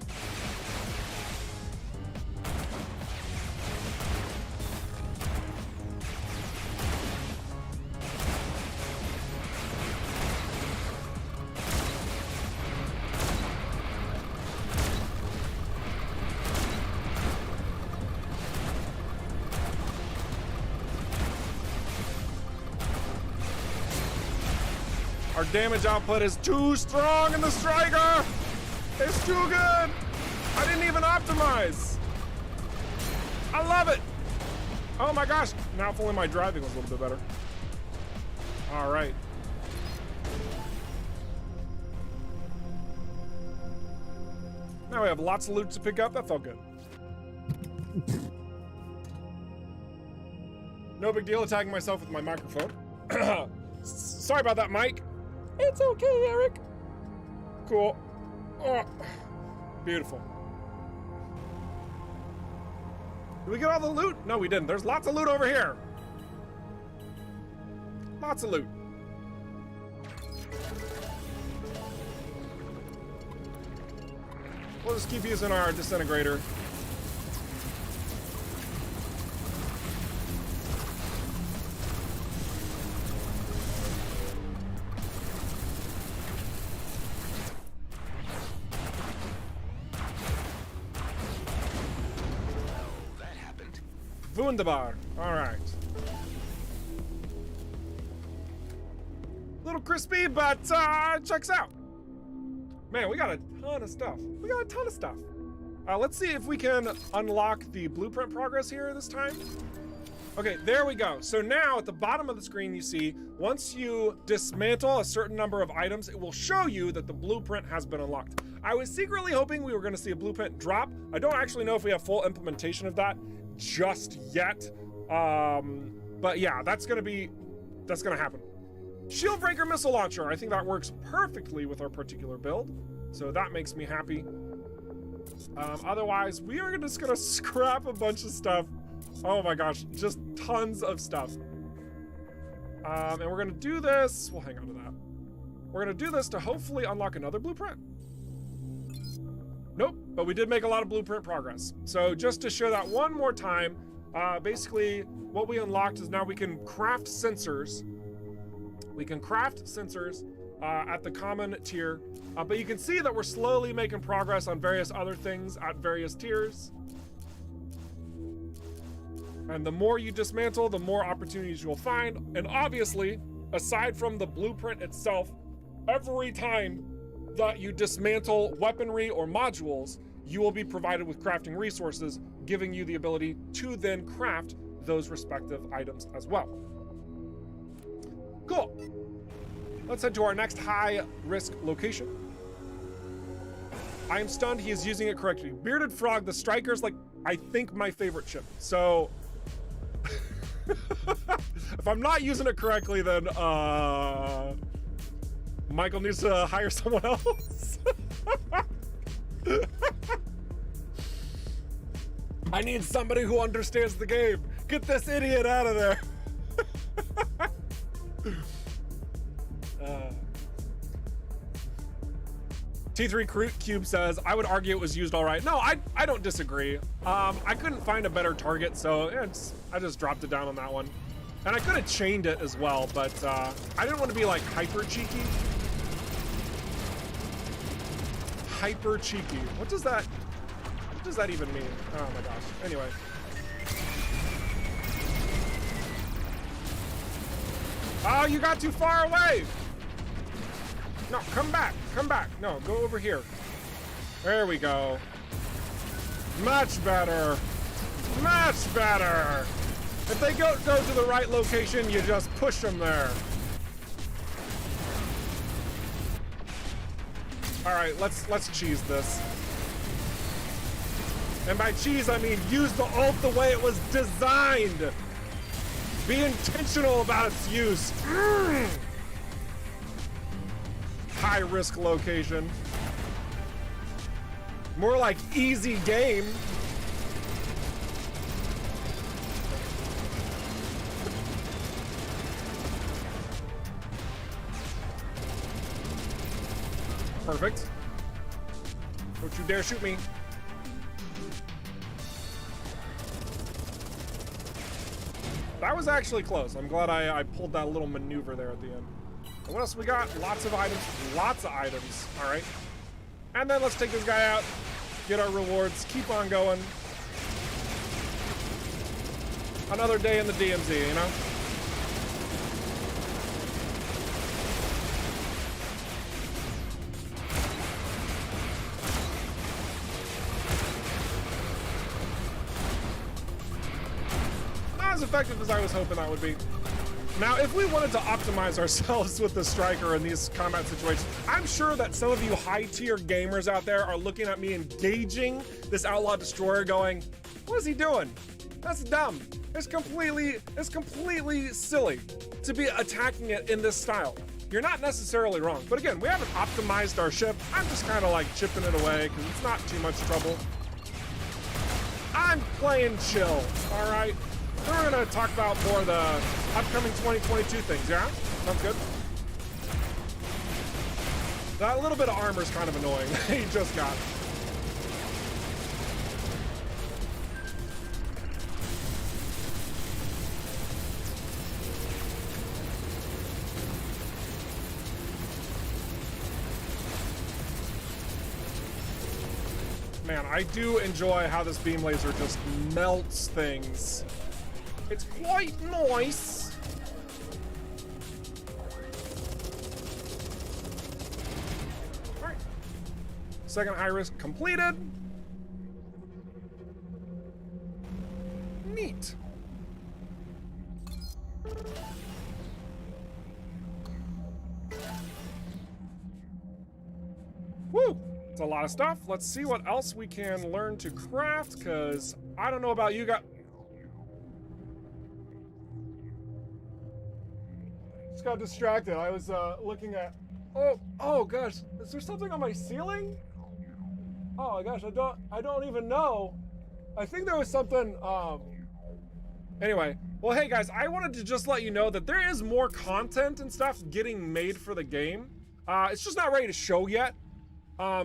Our damage output is too strong in the striker. It's too good. I didn't even optimize. I love it. Oh my gosh. Now if only my driving was a little bit better. All right. Now we have lots of loot to pick up. That felt good. No big deal attacking myself with my microphone. Sorry about that, Mike. It's okay, Eric. Cool. Oh, beautiful. Did we get all the loot? No, we didn't. There's lots of loot over here. Lots of loot. We'll just keep using our disintegrator. Wunderbar. All right. A little crispy, but checks out. Man, we got a ton of stuff. Let's see if we can unlock the blueprint progress here this time. Okay, there we go. So now at the bottom of the screen, you see, once you dismantle a certain number of items, it will show you that the blueprint has been unlocked. I was secretly hoping we were going to see a blueprint drop. I don't actually know if we have full implementation of that just yet. But yeah, that's gonna happen. Shield breaker missile launcher. I think that works perfectly with our particular build. So that makes me happy. Otherwise, we are just gonna scrap a bunch of stuff. Oh my gosh, just tons of stuff. And we're gonna do this. We'll hang on to that. We're gonna do this to hopefully unlock another blueprint. Nope, but we did make a lot of blueprint progress. So just to show that one more time, basically what we unlocked is now we can craft sensors. We can craft sensors at the common tier, but you can see that we're slowly making progress on various other things at various tiers. And the more you dismantle, the more opportunities you'll find. And obviously, aside from the blueprint itself, every time that you dismantle weaponry or modules, you will be provided with crafting resources, giving you the ability to then craft those respective items as well. Cool. Let's head to our next high-risk location. I am stunned he is using it correctly. Bearded Frog, the striker's like, I think, my favorite ship. So, if I'm not using it correctly, then, Michael needs to hire someone else. I need somebody who understands the game. Get this idiot out of there. T3 Cube says, I would argue it was used all right. No, I don't disagree. I couldn't find a better target, so I just dropped it down on that one. And I could have chained it as well, but I didn't want to be like hyper cheeky. Hyper cheeky. What does that even mean? Oh my gosh. Anyway. Oh, you got too far away. No, come back. Come back. No, go over here. There we go. Much better. Much better. If they go to the right location, you just push them there. All right, let's cheese this. And by cheese, I mean use the ult the way it was designed. Be intentional about its use. High risk location. More like easy game. Perfect. Don't you dare shoot me. That was actually close. I'm glad I pulled that little maneuver there at the end. And what else we got? Lots of items. Lots of items. All right. And then let's take this guy out. Get our rewards. Keep on going. Another day in the DMZ, you know? Not as effective as I was hoping that would be. Now, if we wanted to optimize ourselves with the striker in these combat situations, I'm sure that some of you high-tier gamers out there are looking at me engaging this Outlaw Destroyer going, what is he doing? That's dumb. It's completely silly to be attacking it in this style. You're not necessarily wrong. But again, we haven't optimized our ship. I'm just kind of like chipping it away because it's not too much trouble. I'm playing chill, all right? Then we're gonna talk about more of the upcoming 2022 things, yeah? Sounds good. That little bit of armor is kind of annoying. He just got. Man, I do enjoy how this beam laser just melts things. It's quite nice. All right. Second high risk completed. Neat. Woo! It's a lot of stuff. Let's see what else we can learn to craft, because I don't know about you guys. Just got distracted. I was looking at. Oh gosh, is there something on my ceiling? Oh my gosh, I don't even know. I think there was something. Anyway, well, hey guys, I wanted to just let you know that there is more content and stuff getting made for the game. It's just not ready to show yet. I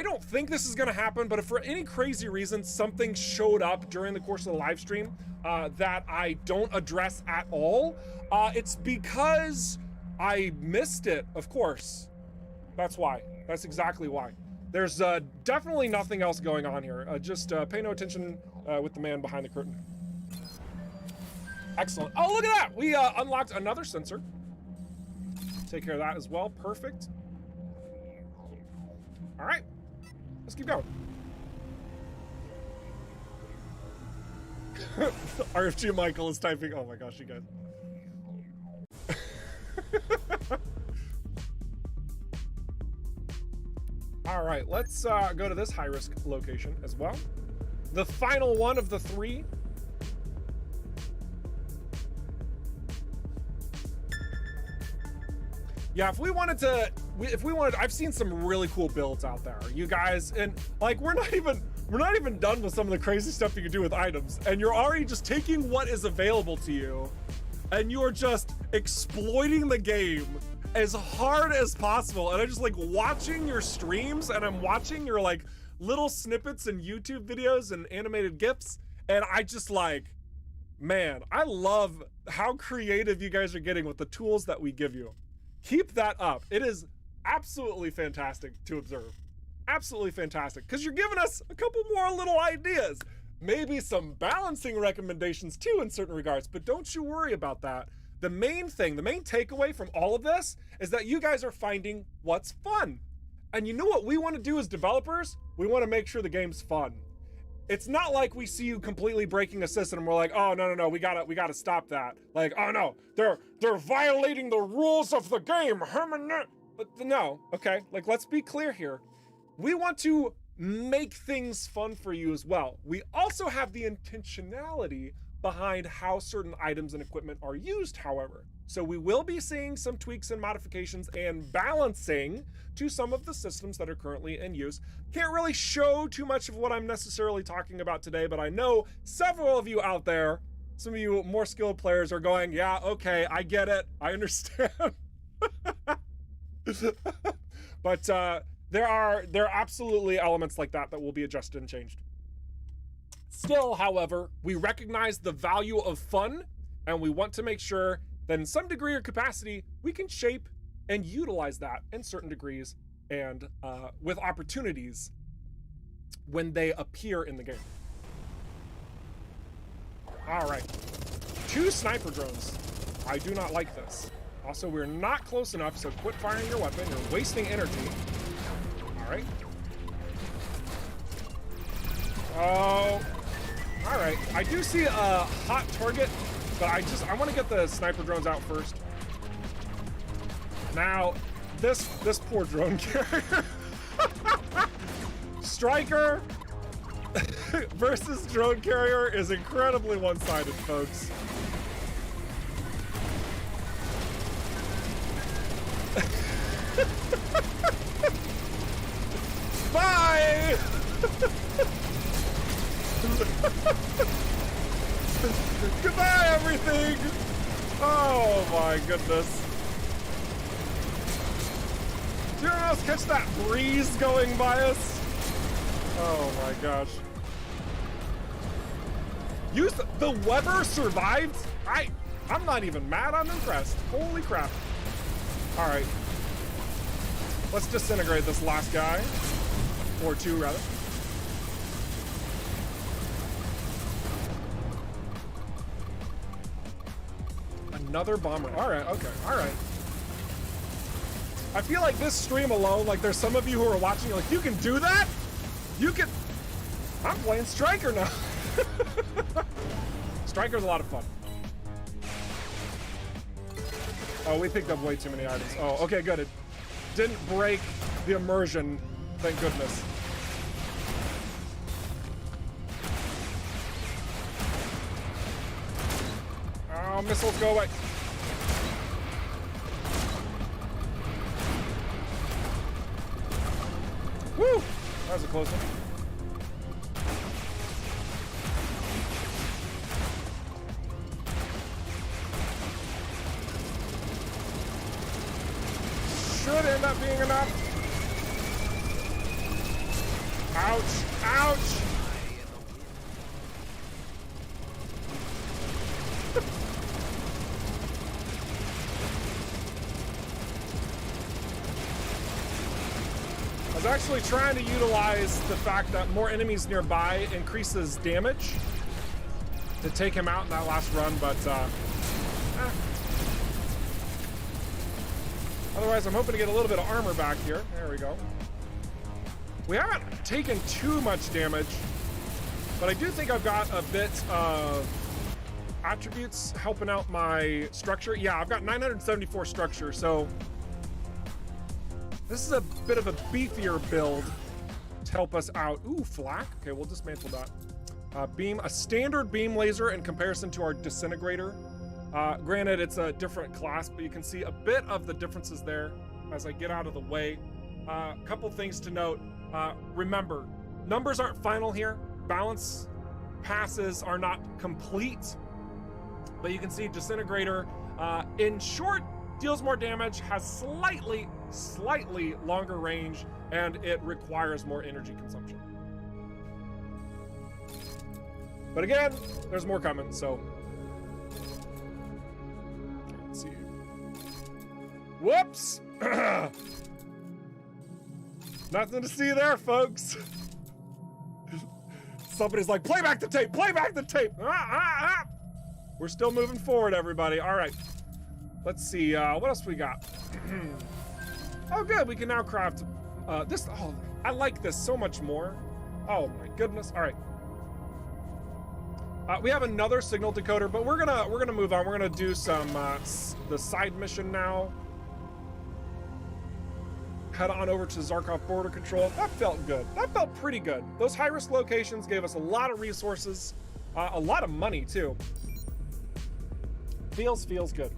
don't think this is gonna happen, but if for any crazy reason something showed up during the course of the live stream that I don't address at all, it's because I missed it, of course. That's why. That's exactly why. There's definitely nothing else going on here. Just pay no attention with the man behind the curtain. Excellent. Oh, look at that! We unlocked another sensor. Take care of that as well. Perfect. All right, let's keep going. RFG Michael is typing. Oh my gosh, you guys. All right, let's go to this high-risk location as well. The final one of the three. Yeah, if we wanted, I've seen some really cool builds out there, you guys, and like we're not even done with some of the crazy stuff you can do with items, and you're already just taking what is available to you, and you're just exploiting the game as hard as possible. And I'm just like watching your streams, and I'm watching your like little snippets and YouTube videos and animated GIFs, and I just like, man, I love how creative you guys are getting with the tools that we give you. Keep that up. It is absolutely fantastic to observe. Absolutely fantastic, because you're giving us a couple more little ideas. Maybe some balancing recommendations too in certain regards, but don't you worry about that. The main thing, the main takeaway from all of this is that you guys are finding what's fun. And you know what we want to do as developers? We want to make sure the game's fun. it's not like we see you completely breaking a system and we're like, oh no, we gotta stop that. Like, oh no, they're violating the rules of the game. But no, okay, like let's be clear here. We want to make things fun for you as well. We also have the intentionality behind how certain items and equipment are used, however. So we will be seeing some tweaks and modifications and balancing to some of the systems that are currently in use. Can't really show too much of what I'm necessarily talking about today, but I know several of you out there, some of you more skilled players are going, yeah, okay, I get it, I understand. But there are absolutely elements like that that will be adjusted and changed. Still, however, we recognize the value of fun, and we want to make sure that in some degree or capacity, we can shape and utilize that in certain degrees and with opportunities when they appear in the game. All right, 2 sniper drones. I do not like this. Also, we're not close enough, so quit firing your weapon. You're wasting energy. All right. Oh, all right. I do see a hot target, but I want to get the sniper drones out first. Now, this poor drone carrier. Striker versus drone carrier is incredibly one-sided, folks. Bye! Goodbye, everything! Oh my goodness. Did anyone else catch that breeze going by us? Oh my gosh. The Weber survived? I'm not even mad, I'm impressed. Holy crap. All right. Let's disintegrate this last guy. Or 2, rather. Another bomber. All right, okay, all right. I feel like this stream alone, like there's some of you who are watching, like, you can do that? You can... I'm playing Striker now. Striker's a lot of fun. Oh, we picked up way too many items. Oh, okay, good. It didn't break the immersion, thank goodness. Oh, missiles, go away. Woo! That was a close one. Should end up being enough. Ouch! Ouch! I was actually trying to utilize the fact that more enemies nearby increases damage to take him out in that last run, but otherwise I'm hoping to get a little bit of armor back here. There we go. We haven't taken too much damage, but I do think I've got a bit of attributes helping out my structure. Yeah, I've got 974 structure, so this is a bit of a beefier build to help us out. Ooh, flak. Okay, we'll dismantle that. Beam, a standard beam laser in comparison to our disintegrator. Granted, it's a different class, but you can see a bit of the differences there as I get out of the way. Couple things to note. Remember, numbers aren't final here. Balance passes are not complete, but you can see disintegrator, in short, deals more damage, has slightly longer range, and it requires more energy consumption. But again, there's more coming, so. Let's see. Whoops! Nothing to see there, folks. Somebody's like, play back the tape, play back the tape. We're still moving forward, everybody. All right. Let's see, what else we got? Oh, good, we can now craft this. Oh, I like this so much more. Oh my goodness. All right. We have another signal decoder, but we're gonna move on. We're gonna do some the side mission now. Head on over to Zarkov border control. That felt good. That felt pretty good. Those high-risk locations gave us a lot of resources, a lot of money too. Feels good.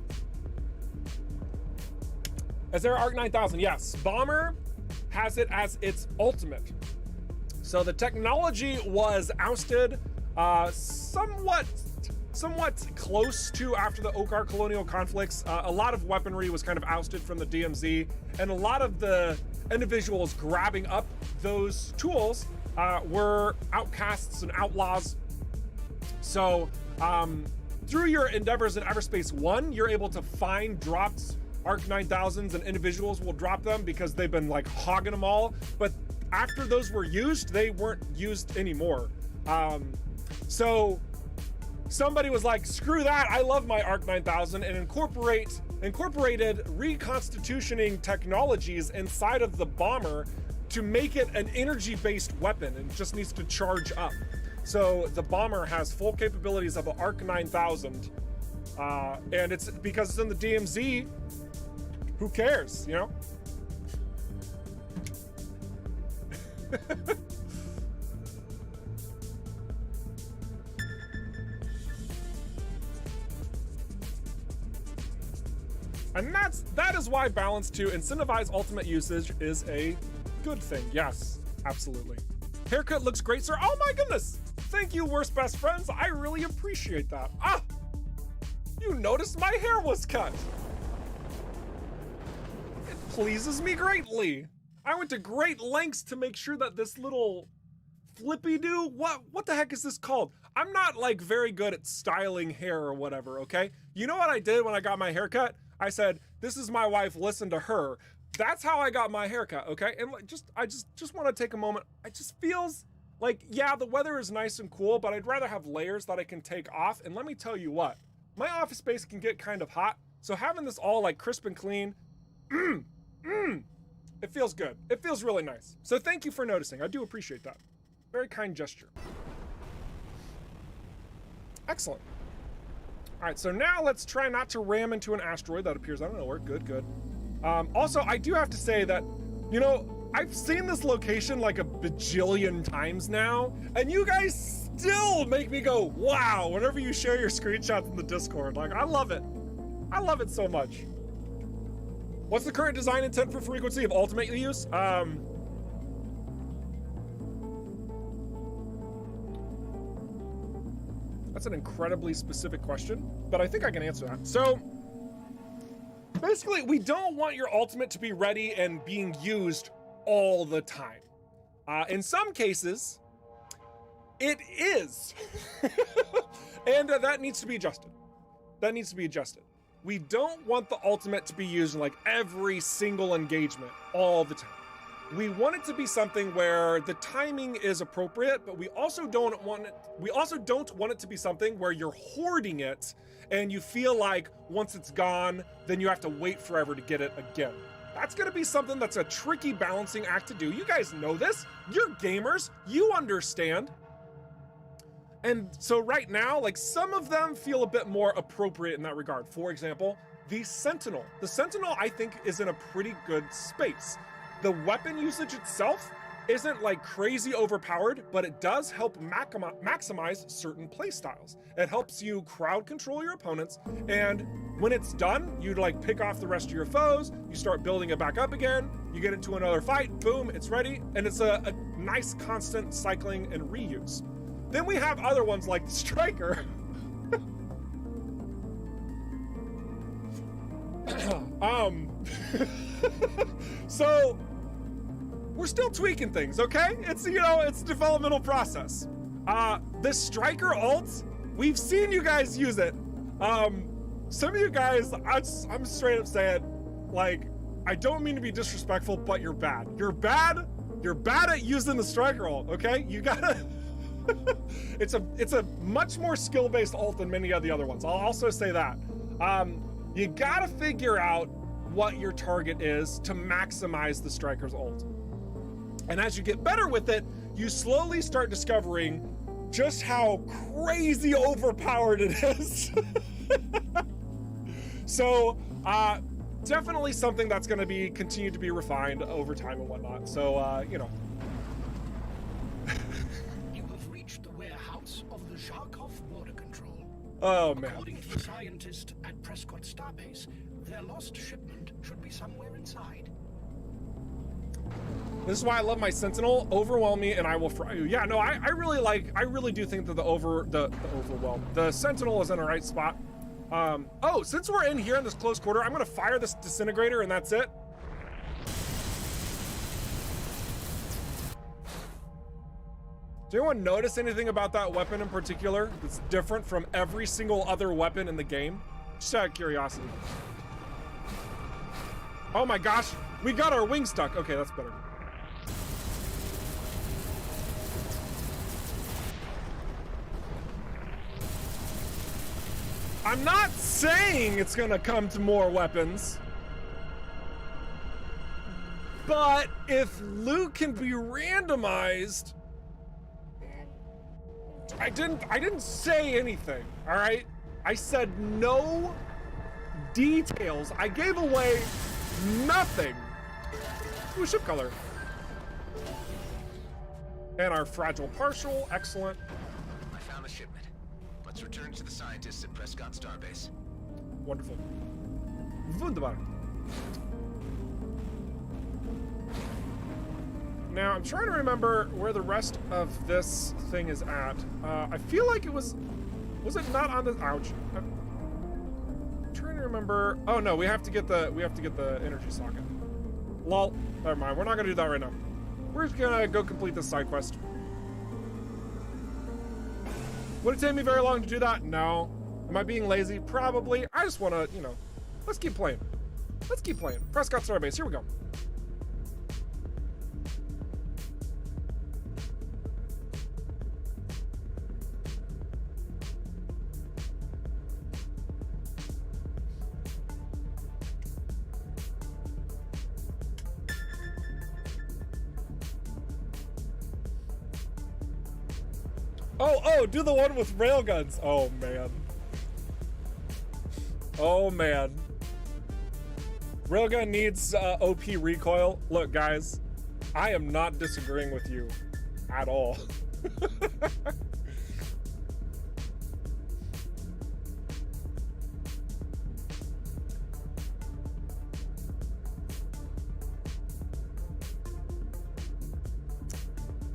Is there Arc 9000? Yes. Bomber has it as its ultimate. So the technology was ousted somewhat close to after the Okar colonial conflicts. A lot of weaponry was kind of ousted from the DMZ, and a lot of the individuals grabbing up those tools were outcasts and outlaws. So through your endeavors in EVERSPACE 1, you're able to find dropped Arc 9000s, and individuals will drop them because they've been like hogging them all. But after those were used, they weren't used anymore. So somebody was like, screw that, I love my Arc 9000, and incorporated reconstitutioning technologies inside of the bomber to make it an energy-based weapon, and just needs to charge up. So the bomber has full capabilities of an Arc 9000, and it's because it's in the DMZ, who cares, you know? And that is why balance to incentivize ultimate usage is a good thing. Yes, absolutely. Haircut looks great, sir. Oh my goodness. Thank you, worst best friends. I really appreciate that. Ah, you noticed my hair was cut. It pleases me greatly. I went to great lengths to make sure that this little flippy-do, what the heck is this called? I'm not like very good at styling hair or whatever, okay? You know what I did when I got my haircut? I said, this is my wife, listen to her. That's how I got my haircut, okay? And like, I just want to take a moment. It just feels like, yeah, the weather is nice and cool, but I'd rather have layers that I can take off. And let me tell you what, my office space can get kind of hot. So having this all like crisp and clean, it feels good. It feels really nice. So thank you for noticing. I do appreciate that. Very kind gesture. Excellent. All right, so now let's try not to ram into an asteroid that appears out of nowhere. Good. Also, I do have to say that, you know, I've seen this location like a bajillion times now, and you guys still make me go, wow, whenever you share your screenshots in the Discord. Like, I love it. I love it so much. What's the current design intent for frequency of ultimate use? That's an incredibly specific question, but I think I can answer that. So basically, we don't want your ultimate to be ready and being used all the time. In some cases, it is. And that needs to be adjusted. That needs to be adjusted. We don't want the ultimate to be used in like every single engagement all the time. We want it to be something where the timing is appropriate, but we also don't want it to be something where you're hoarding it and you feel like once it's gone, then you have to wait forever to get it again. That's gonna be something that's a tricky balancing act to do. You guys know this. You're gamers, you understand. And so right now, like some of them feel a bit more appropriate in that regard. For example, the Sentinel. The Sentinel, I think, is in a pretty good space. The weapon usage itself isn't like crazy overpowered, but it does help maximize certain playstyles. It helps you crowd control your opponents, and when it's done, you like pick off the rest of your foes, you start building it back up again, you get into another fight, boom, it's ready, and it's a nice constant cycling and reuse. Then we have other ones like the Striker. So we're still tweaking things, okay? It's, you know, it's a developmental process. The Striker ult, we've seen you guys use it. Some of you guys, I'm straight up saying, like, I don't mean to be disrespectful, but you're bad. You're bad at using the Striker ult, okay? You gotta, it's a much more skill-based ult than many of the other ones. I'll also say that. You gotta figure out what your target is to maximize the Striker's ult. And as you get better with it, you slowly start discovering just how crazy overpowered it is. So, definitely something that's going to be continued to be refined over time and whatnot. So, you know. You have reached the warehouse of the Zarkov Border Control. Oh, man. According to the scientist at Prescott Starbase, their lost shipment should be somewhere inside. This is why I love my Sentinel. Overwhelm me and I will fry you. Yeah, no, I really do think that the Sentinel is in the right spot. Oh, since we're in here in this close quarter, I'm gonna fire this Disintegrator and that's it. Did anyone notice anything about that weapon in particular that's different from every single other weapon in the game? Just out of curiosity. Oh my gosh, we got our wing stuck. Okay, that's better. I'm not saying it's gonna come to more weapons, but if loot can be randomized, I didn't say anything, all right? I said no details. I gave away nothing. Ooh, ship color. And our fragile partial, excellent. I found a shipment. Let's return to the scientists at Prescott Starbase. Wonderful. Wunderbar. Now, I'm trying to remember where the rest of this thing is at. I feel like it was it not on the, ouch. I'm trying to remember. Oh no, we have to get the energy socket. Lol, never mind. We're not gonna do that right now. We're just gonna go complete this side quest. Would it take me very long to do that? No. Am I being lazy? Probably. I just wanna, you know, let's keep playing. Let's keep playing. Prescott Starbase, here we go. Oh, do the one with railguns. Oh, man. Oh, man. Railgun needs OP recoil. Look, guys, I am not disagreeing with you at all.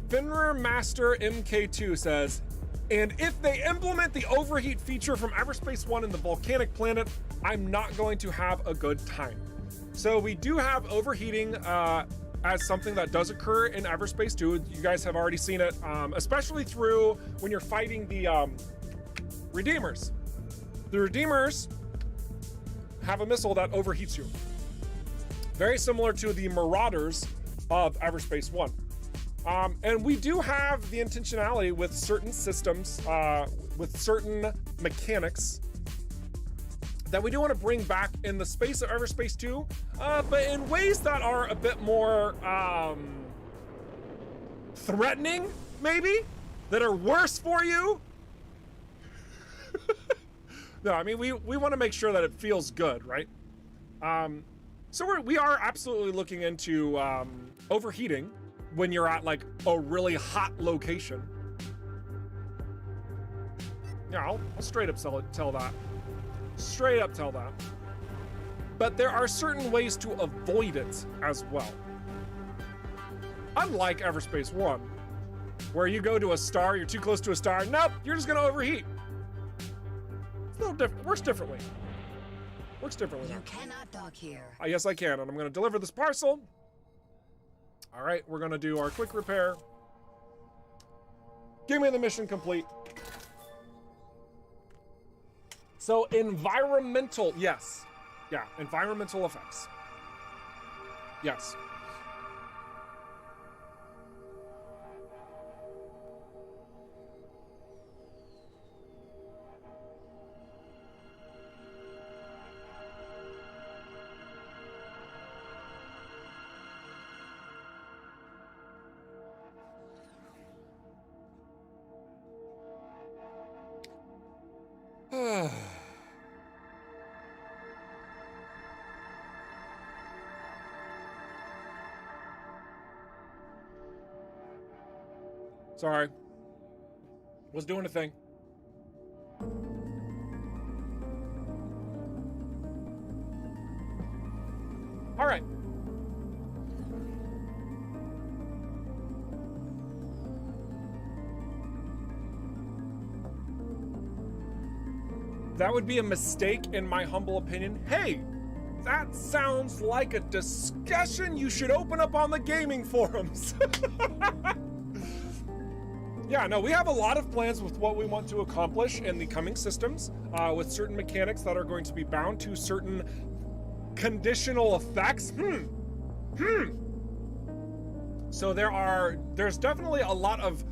Finner Master MK2 says, and if they implement the overheat feature from EVERSPACE 1 in the volcanic planet, I'm not going to have a good time. So we do have overheating as something that does occur in EVERSPACE 2. You guys have already seen it, especially through when you're fighting the Redeemers. The Redeemers have a missile that overheats you. Very similar to the Marauders of EVERSPACE 1. And we do have the intentionality with certain systems, with certain mechanics that we do want to bring back in the space of EVERSPACE 2, but in ways that are a bit more threatening, maybe, that are worse for you. No, I mean, we want to make sure that it feels good, right? So we are absolutely looking into overheating when you're at like a really hot location. Yeah, I'll straight up tell that. Straight up tell that. But there are certain ways to avoid it as well. Unlike EVERSPACE 1, where you go to a star, you're too close to a star, nope, you're just gonna overheat. It's a little different, works differently. Works differently. You cannot dock here. Yes, I can, and I'm gonna deliver this parcel. All right, we're gonna do our quick repair. Give me the mission complete. So environmental, yes. Yeah, environmental effects. Yes. Sorry. Was doing a thing. All right. That would be a mistake in my humble opinion. Hey, that sounds like a discussion you should open up on the gaming forums. Yeah, no, we have a lot of plans with what we want to accomplish in the coming systems, with certain mechanics that are going to be bound to certain conditional effects. So there's definitely a lot of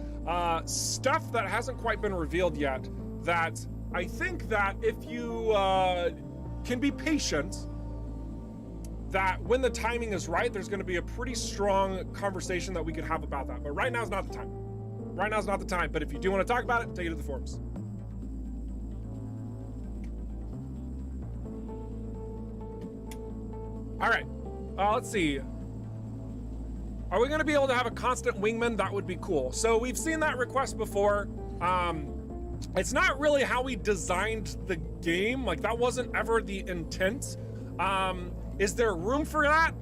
stuff that hasn't quite been revealed yet that I think that if you can be patient, that when the timing is right, there's going to be a pretty strong conversation that we could have about that. But right now is not the time. Right now is not the time. But if you do want to talk about it, take it to the forums. All right. Let's see. Are we going to be able to have a constant wingman? That would be cool. So we've seen that request before. It's not really how we designed the game. Like, that wasn't ever the intent. Is there room for that?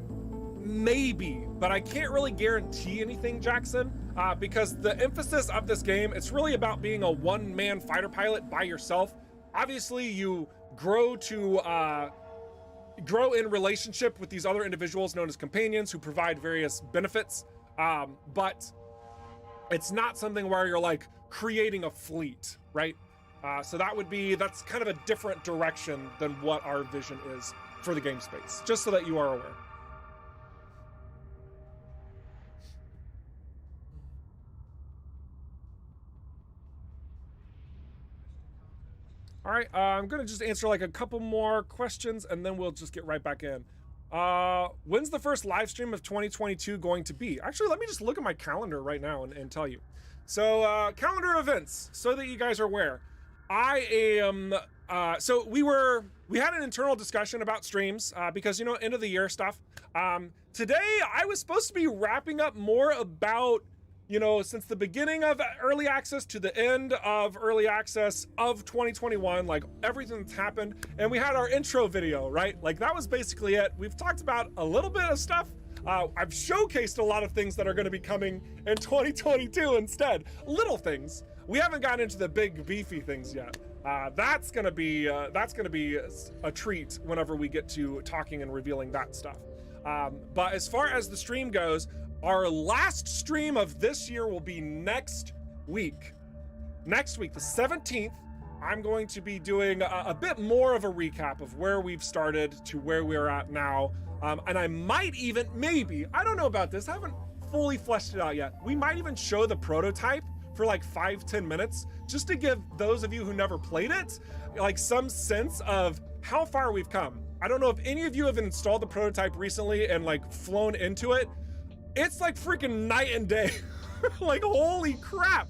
Maybe, but I can't really guarantee anything, Jackson, because the emphasis of this game, it's really about being a one-man fighter pilot by yourself. Obviously, you grow in relationship with these other individuals known as companions who provide various benefits, but it's not something where you're like creating a fleet, right? So that's kind of a different direction than what our vision is for the game space, just so that you are aware. All right, I'm gonna just answer like a couple more questions and then we'll just get right back in. When's the first live stream of 2022 going to be? Actually, let me just look at my calendar right now and tell you. So calendar events, so that you guys are aware. I am, so we had an internal discussion about streams because, you know, end of the year stuff. Today I was supposed to be wrapping up more about, you know, since the beginning of early access to the end of early access of 2021, like everything that's happened. And we had our intro video, right? Like that was basically it. We've talked about a little bit of stuff. I've showcased a lot of things that are going to be coming in 2022 instead. Little things. We haven't gotten into the big beefy things yet. That's gonna be a treat whenever we get to talking and revealing that stuff. But as far as the stream goes, our last stream of this year will be next week. Next week, the 17th, I'm going to be doing a bit more of a recap of where we've started to where we're at now. And I might even, maybe, I don't know about this, I haven't fully fleshed it out yet. We might even show the prototype for like 5-10 minutes, just to give those of you who never played it, like some sense of how far we've come. I don't know if any of you have installed the prototype recently and like flown into it. It's like freaking night and day. Like, holy crap.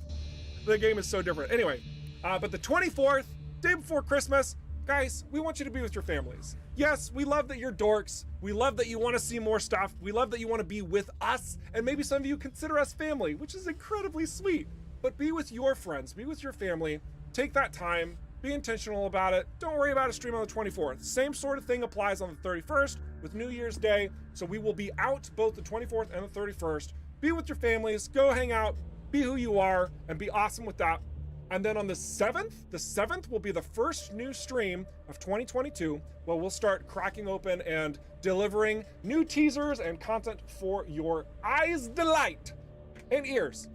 The game is so different. Anyway, but the 24th, day before Christmas, guys, we want you to be with your families. Yes, we love that you're dorks. We love that you want to see more stuff. We love that you want to be with us. And maybe some of you consider us family, which is incredibly sweet. But be with your friends, be with your family. Take that time, be intentional about it. Don't worry about a stream on the 24th. Same sort of thing applies on the 31st with New Year's Day. So we will be out both the 24th and the 31st. Be with your families, go hang out, be who you are, and be awesome with that. And then on the 7th will be the first new stream of 2022, where we'll start cracking open and delivering new teasers and content for your eyes' delight and ears.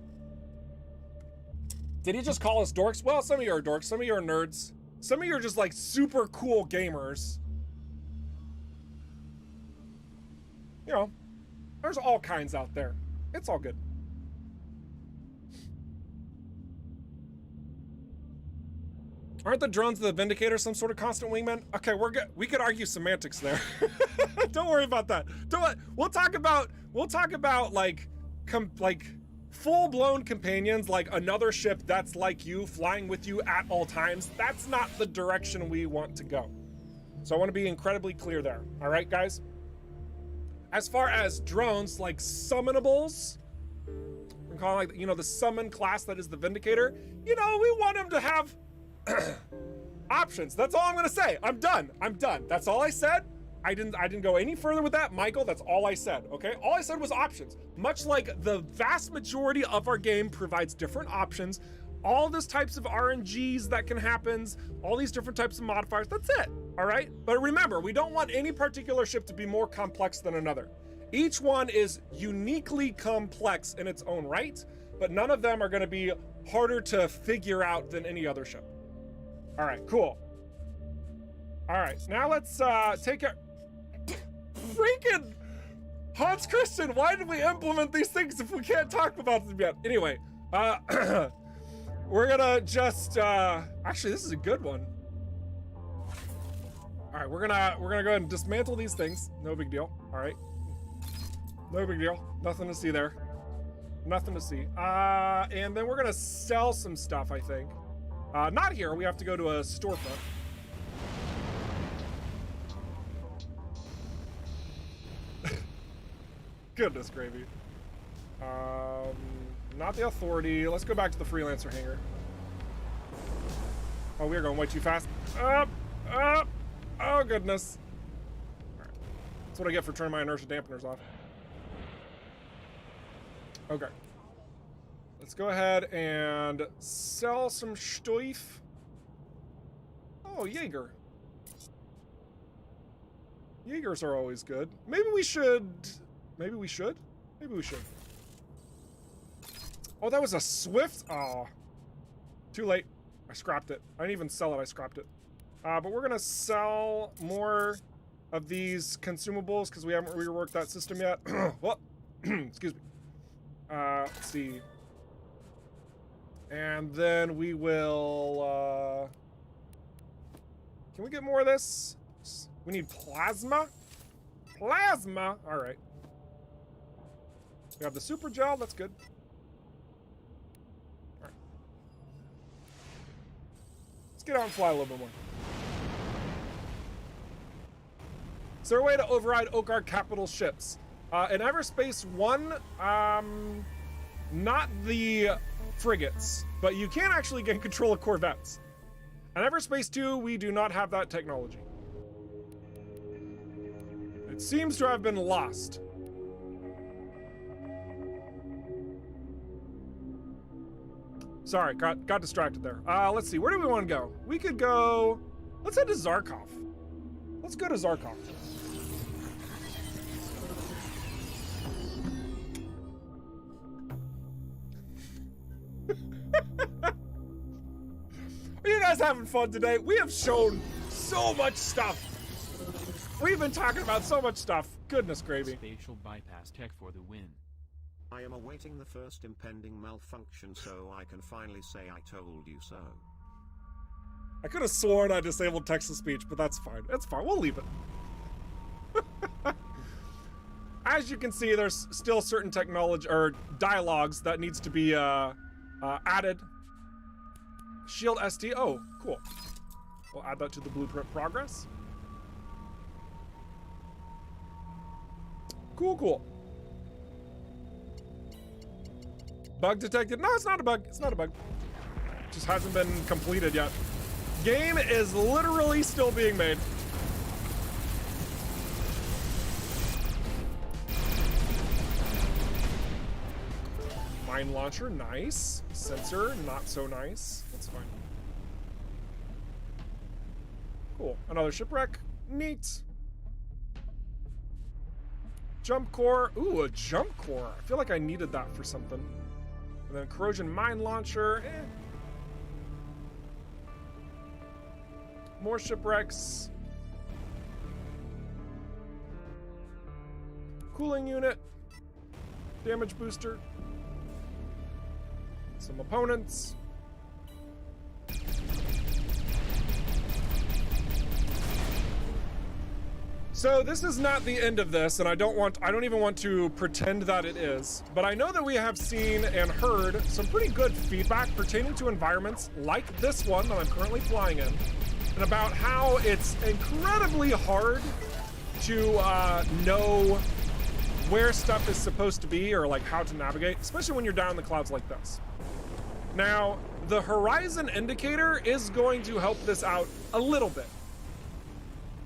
Did he just call us dorks? Well, some of you are dorks, some of you are nerds, some of you are just like super cool gamers. You know, there's all kinds out there. It's all good. Aren't the drones of the Vindicator some sort of constant wingman? Okay, we're good. We could argue semantics there. Don't worry about that. We'll talk about like full-blown companions, like another ship that's like you, flying with you at all times. That's not the direction we want to go. So I want to be incredibly clear there. All right, guys? As far as drones, like summonables, and call it like, you know, the summon class that is the Vindicator, you know, we want him to have options. That's all I'm gonna say. I'm done. That's all I said. I didn't go any further with that, Michael. That's all I said, okay? All I said was options. Much like the vast majority of our game provides different options, all these types of RNGs that can happen, all these different types of modifiers, that's it, all right? But remember, we don't want any particular ship to be more complex than another. Each one is uniquely complex in its own right, but none of them are gonna be harder to figure out than any other ship. All right, cool. All right, now let's take a freaking Hans Christian. Why did we implement these things if we can't talk about them yet? Anyway, we're gonna just actually, this is a good one. All right, we're gonna go ahead and dismantle these things. No big deal. All right, no big deal. Nothing to see there. Nothing to see. And then we're gonna sell some stuff, I think. Not here. We have to go to a storefront. Goodness gravy. Not the Authority. Let's go back to the Freelancer hangar. Oh, we're going way too fast. Up. Oh, goodness. All right. That's what I get for turning my inertia dampeners off. Okay. Let's go ahead and sell some Stuff. Oh, Jaeger. Jaegers are always good. Maybe we should. Oh, that was a Swift. Oh, too late. I scrapped it. I didn't even sell it. I scrapped it. But we're gonna sell more of these consumables because we haven't reworked that system yet. Well, excuse me. Let's see. And then we will, can we get more of this? We need plasma? Plasma! All right. We have the super gel, that's good. All right. Let's get out and fly a little bit more. Is there a way to override Oakard capital ships? In EVERSPACE 1, not the frigates, but you can actually get control of corvettes. In EVERSPACE 2, we do not have that technology. It seems to have been lost. Sorry, got distracted there. Let's see, where do we want to go? We could go, let's head to Zarkov. Let's go to Zarkov. Are you guys having fun today? We have shown so much stuff. We've been talking about so much stuff. Goodness gravy. Spatial bypass tech for the win. I am awaiting the first impending malfunction so I can finally say I told you so. I could have sworn I disabled text-to-speech, but that's fine. It's fine. We'll leave it. As you can see, there's still certain technology or dialogues that needs to be added. Shield ST. Oh, cool. We'll add that to the blueprint progress. Cool. Bug detected. No, it's not a bug. It's not a bug. It just hasn't been completed yet. Game is literally still being made. Mine launcher, nice. Sensor, not so nice. That's fine. Cool. Another shipwreck. Neat. Jump core. Ooh, a jump core. I feel like I needed that for something. And then corrosion mine launcher. More shipwrecks. Cooling unit. Damage booster. Some opponents. So this is not the end of this, and I don't even want to pretend that it is, but I know that we have seen and heard some pretty good feedback pertaining to environments like this one that I'm currently flying in, and about how it's incredibly hard to know where stuff is supposed to be or like how to navigate, especially when you're down in the clouds like this. Now, the horizon indicator is going to help this out a little bit.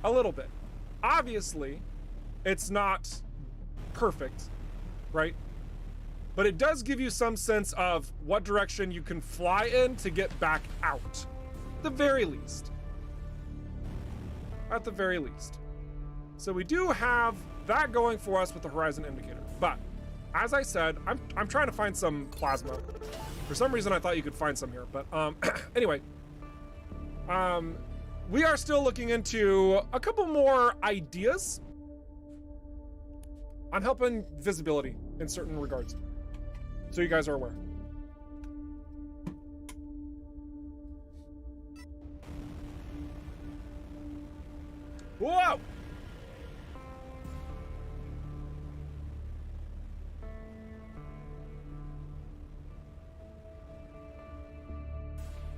A little bit. Obviously, it's not perfect, right? But it does give you some sense of what direction you can fly in to get back out. At the very least. At the very least. So we do have that going for us with the horizon indicator. But as I said, I'm trying to find some plasma. For some reason, I thought you could find some here. But anyway, we are still looking into a couple more ideas on helping visibility in certain regards. So you guys are aware. Whoa!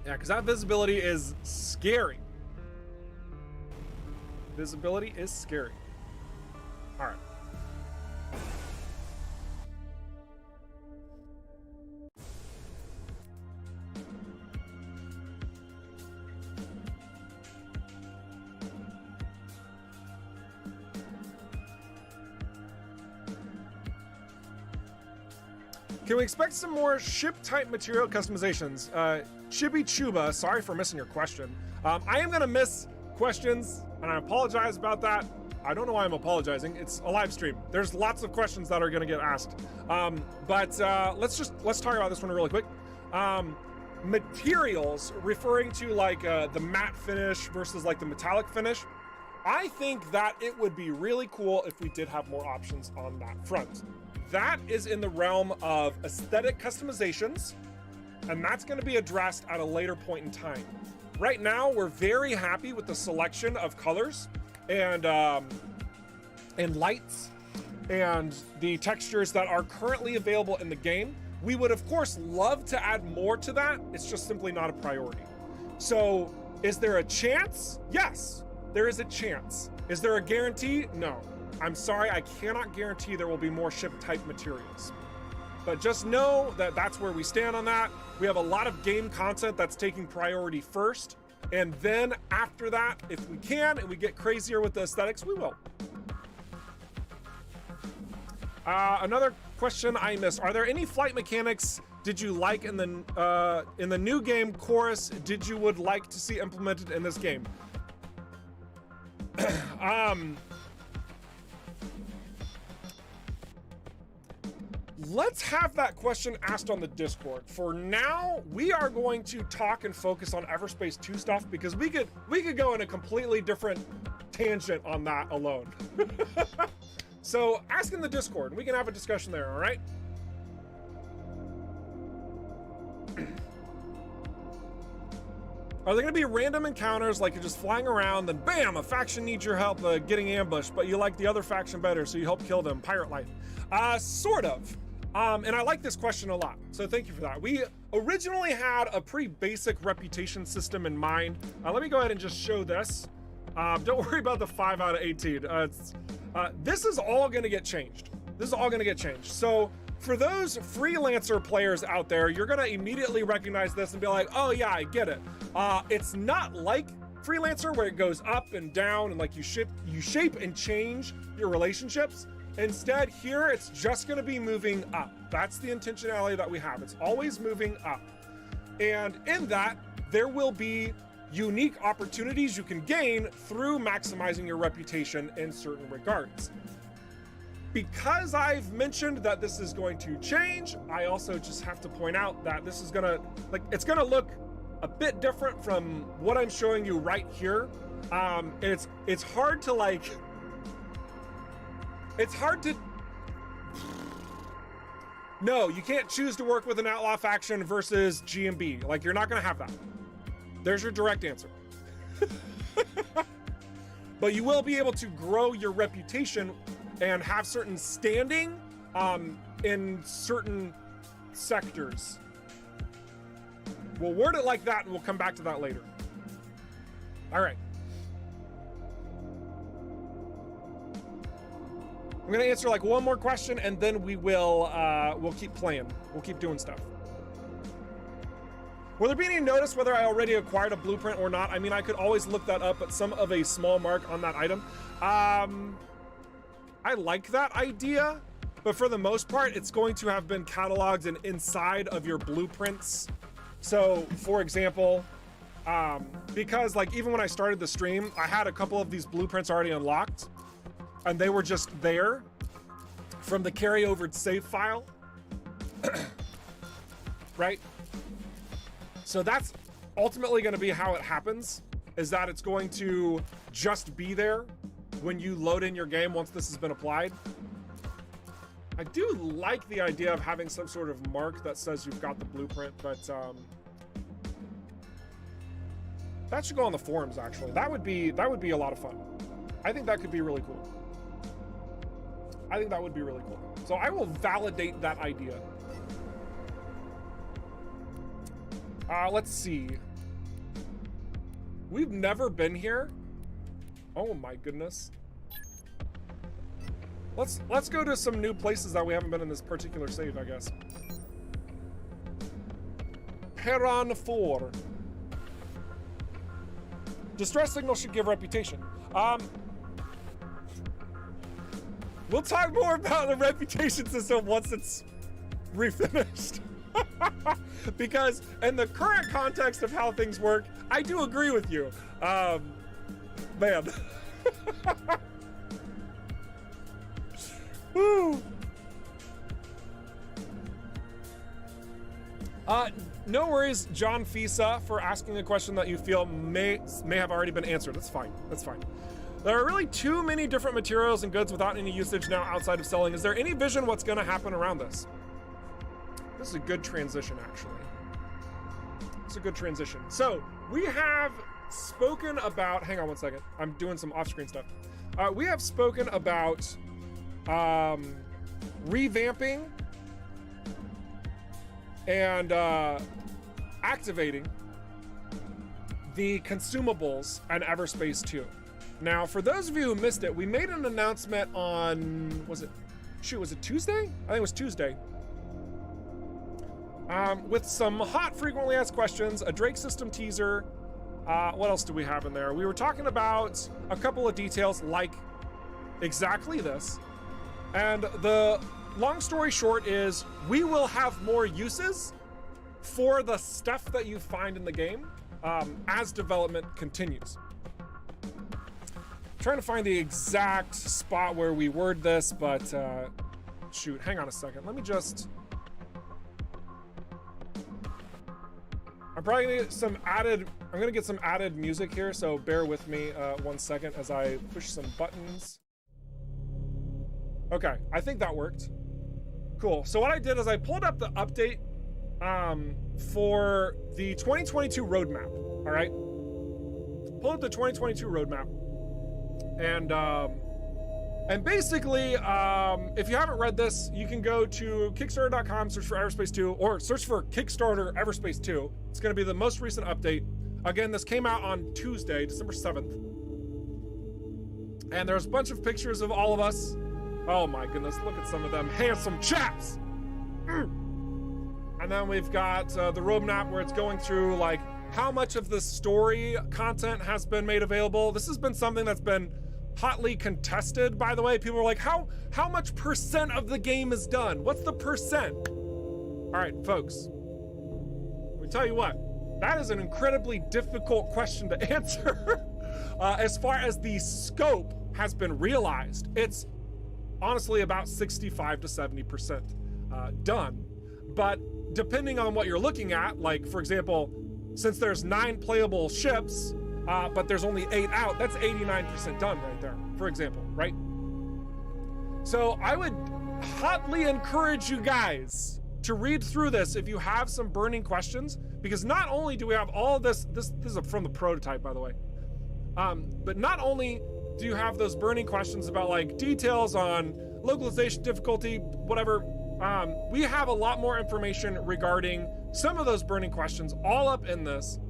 Yeah, because that visibility is scary. Visibility is scary. All right. Can we expect some more ship-type material customizations? Chibi Chuba, sorry for missing your question. I am going to miss questions, and I apologize about that. I don't know why I'm apologizing. It's a live stream. There's lots of questions that are going to get asked. But let's talk about this one really quick. Materials, referring to like the matte finish versus like the metallic finish. I think that it would be really cool if we did have more options on that front. That is in the realm of aesthetic customizations, and that's going to be addressed at a later point in time. Right now, we're very happy with the selection of colors and lights and the textures that are currently available in the game. We would, of course, love to add more to that. It's just simply not a priority. So, is there a chance? Yes, there is a chance. Is there a guarantee? No. I'm sorry, I cannot guarantee there will be more ship-type materials. But just know that that's where we stand on that. We have a lot of game content that's taking priority first. And then after that, if we can and we get crazier with the aesthetics, we will. Another question I missed. Are there any flight mechanics did you like in the new game Chorus did you would like to see implemented in this game? Let's have that question asked on the Discord. For now, we are going to talk and focus on EVERSPACE 2 stuff because we could go in a completely different tangent on that alone. So ask in the Discord and we can have a discussion there, all right? Are there going to be random encounters like you're just flying around and bam, a faction needs your help getting ambushed, but you like the other faction better, so you help kill them? Pirate life. Sort of. And I like this question a lot, so thank you for that. We originally had a pretty basic reputation system in mind. Let me go ahead and just show this. Don't worry about the 5 out of 18. This is all going to get changed. This is all going to get changed. So for those freelancer players out there, you're going to immediately recognize this and be like, oh yeah, I get it. It's not like freelancer where it goes up and down and like you shape and change your relationships. Instead, here it's just going to be moving up. That's the intentionality that we have. It's always moving up. And in that, there will be unique opportunities you can gain through maximizing your reputation in certain regards. Because I've mentioned that this is going to change, I also just have to point out that this is gonna, it's gonna look a bit different from what I'm showing you right here. And it's hard to no, you can't choose to work with an outlaw faction versus GMB. Like, you're not gonna have that. There's your direct answer. But you will be able to grow your reputation and have certain standing in certain sectors. We'll word it like that and we'll come back to that later. All right. I'm gonna answer like one more question and then we'll keep playing. We'll keep doing stuff. Will there be any notice whether I already acquired a blueprint or not? I mean, I could always look that up, but some of a small mark on that item. I like that idea, but for the most part, it's going to have been cataloged and inside of your blueprints. So, for example, because like even when I started the stream, I had a couple of these blueprints already unlocked, and they were just there from the carryover save file, right? So that's ultimately going to be how it happens, is that it's going to just be there when you load in your game once this has been applied. I do like the idea of having some sort of mark that says you've got the blueprint, but that should go on the forums actually. That would be a lot of fun. I think that could be really cool. I think that would be really cool. So I will validate that idea. Let's see. We've never been here. Oh my goodness. Let's go to some new places that we haven't been in this particular save, I guess. Heron 4. Distress signal should give reputation. We'll talk more about the reputation system once it's refinished. Because in the current context of how things work, I do agree with you. Man. Woo. No worries, John Fisa, for asking a question that you feel may have already been answered. That's fine. That's fine. There are really too many different materials and goods without any usage now outside of selling. Is there any vision what's going to happen around this? This is a good transition, actually. It's a good transition. So we have spoken about, hang on one second. I'm doing some off-screen stuff. We have spoken about revamping and activating the consumables and EVERSPACE 2. Now, for those of you who missed it, we made an announcement on, was it Tuesday? I think it was Tuesday. With some hot frequently asked questions, a Drake system teaser. What else do we have in there? We were talking about a couple of details like exactly this. And the long story short is we will have more uses for the stuff that you find in the game as development continues. I'm trying to find the exact spot where we word this, but shoot, hang on a second. Let me just... I'm probably gonna get some added music here, so bear with me 1 second as I push some buttons. Okay, I think that worked. Cool. So what I did is I pulled up the update for the 2022 roadmap. All right, pull up the 2022 roadmap, and basically, if you haven't read this, you can go to Kickstarter.com, search for EVERSPACE 2, or search for Kickstarter EVERSPACE 2. It's going to be the most recent update. Again, this came out on Tuesday, December 7th, and there's a bunch of pictures of all of us. Oh my goodness, look at some of them handsome chaps. And then we've got the roadmap where it's going through like how much of the story content has been made available. This has been something that's been hotly contested, by the way. People are like, how much percent of the game is done? What's the percent? All right, folks, let me tell you what, that is an incredibly difficult question to answer. As far as the scope has been realized, it's honestly about 65 to 70% done. But depending on what you're looking at, like for example, since there's 9 playable ships, but there's only 8 out, that's 89% done right there, for example, right? So I would hotly encourage you guys to read through this if you have some burning questions, because not only do we have all this is from the prototype, by the way, but not only do you have those burning questions about like details on localization, difficulty, whatever, we have a lot more information regarding some of those burning questions all up in this.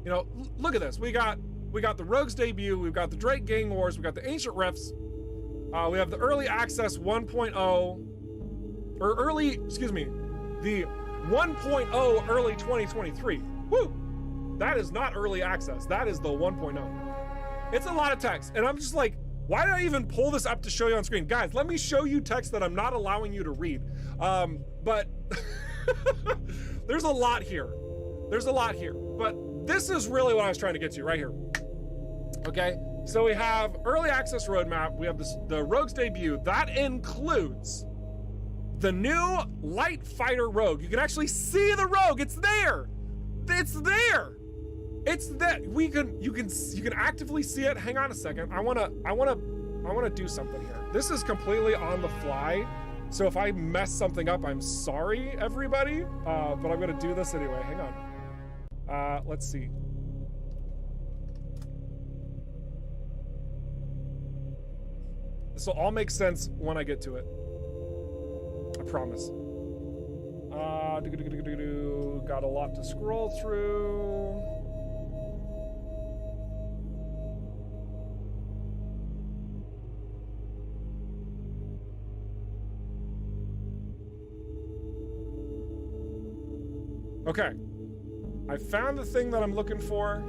You know, look at this. We got the Rogue's debut, we've got the Drake Gang Wars, we've got the Ancient Rifts, We have the early access 1.0, or early, excuse me, the 1.0 early 2023. Woo! That is not early access. That is the 1.0. It's a lot of text. And I'm just like, why did I even pull this up to show you on screen? Guys, let me show you text that I'm not allowing you to read. But there's a lot here. There's a lot here. But this is really what I was trying to get to right here. Okay, so we have early access roadmap. We have the Rogue's debut. That includes the new light fighter Rogue. You can actually see the Rogue. It's there. It's there. It's that you can actively see it. Hang on a second. I wanna do something here. This is completely on the fly. So if I mess something up, I'm sorry, everybody. But I'm gonna do this anyway. Hang on. Let's see. This will all make sense when I get to it. I promise. Got a lot to scroll through. Okay. I found the thing that I'm looking for.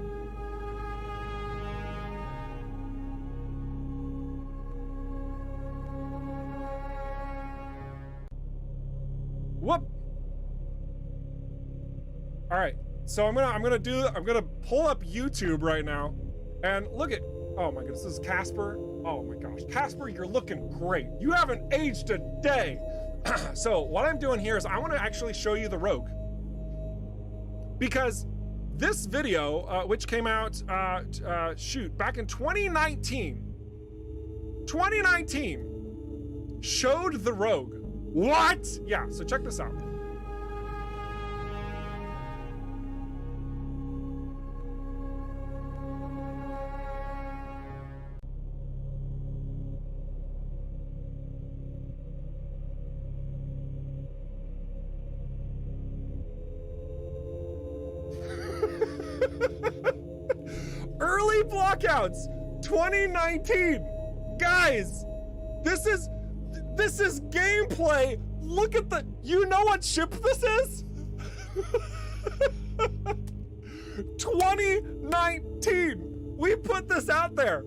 Whoop. All right. So I'm gonna pull up YouTube right now and look at, oh my goodness, this is Casper. Oh my gosh, Casper, you're looking great. You haven't aged a day. So what I'm doing here is I want to actually show you the Rogue. Because this video, which came out, back in 2019, showed the Rogue. What? Yeah, so check this out. Early blockouts 2019. Guys, this is gameplay. Look at the, you know what ship this is? 2019. We put this out there.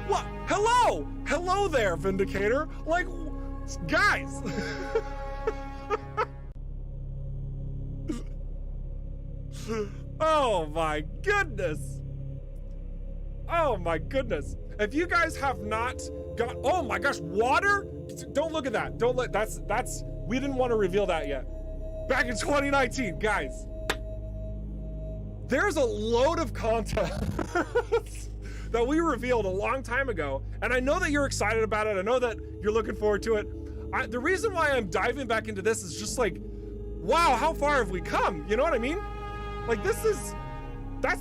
What? Hello there, Vindicator. Like, guys. Oh my goodness. Oh my goodness. If you guys have not got, oh my gosh, water? Don't look at that. Don't let, that's, we didn't want to reveal that yet. Back in 2019, guys. There's a load of content that we revealed a long time ago. And I know that you're excited about it. I know that you're looking forward to it. The reason why I'm diving back into this is just like, wow, how far have we come? You know what I mean? Like that's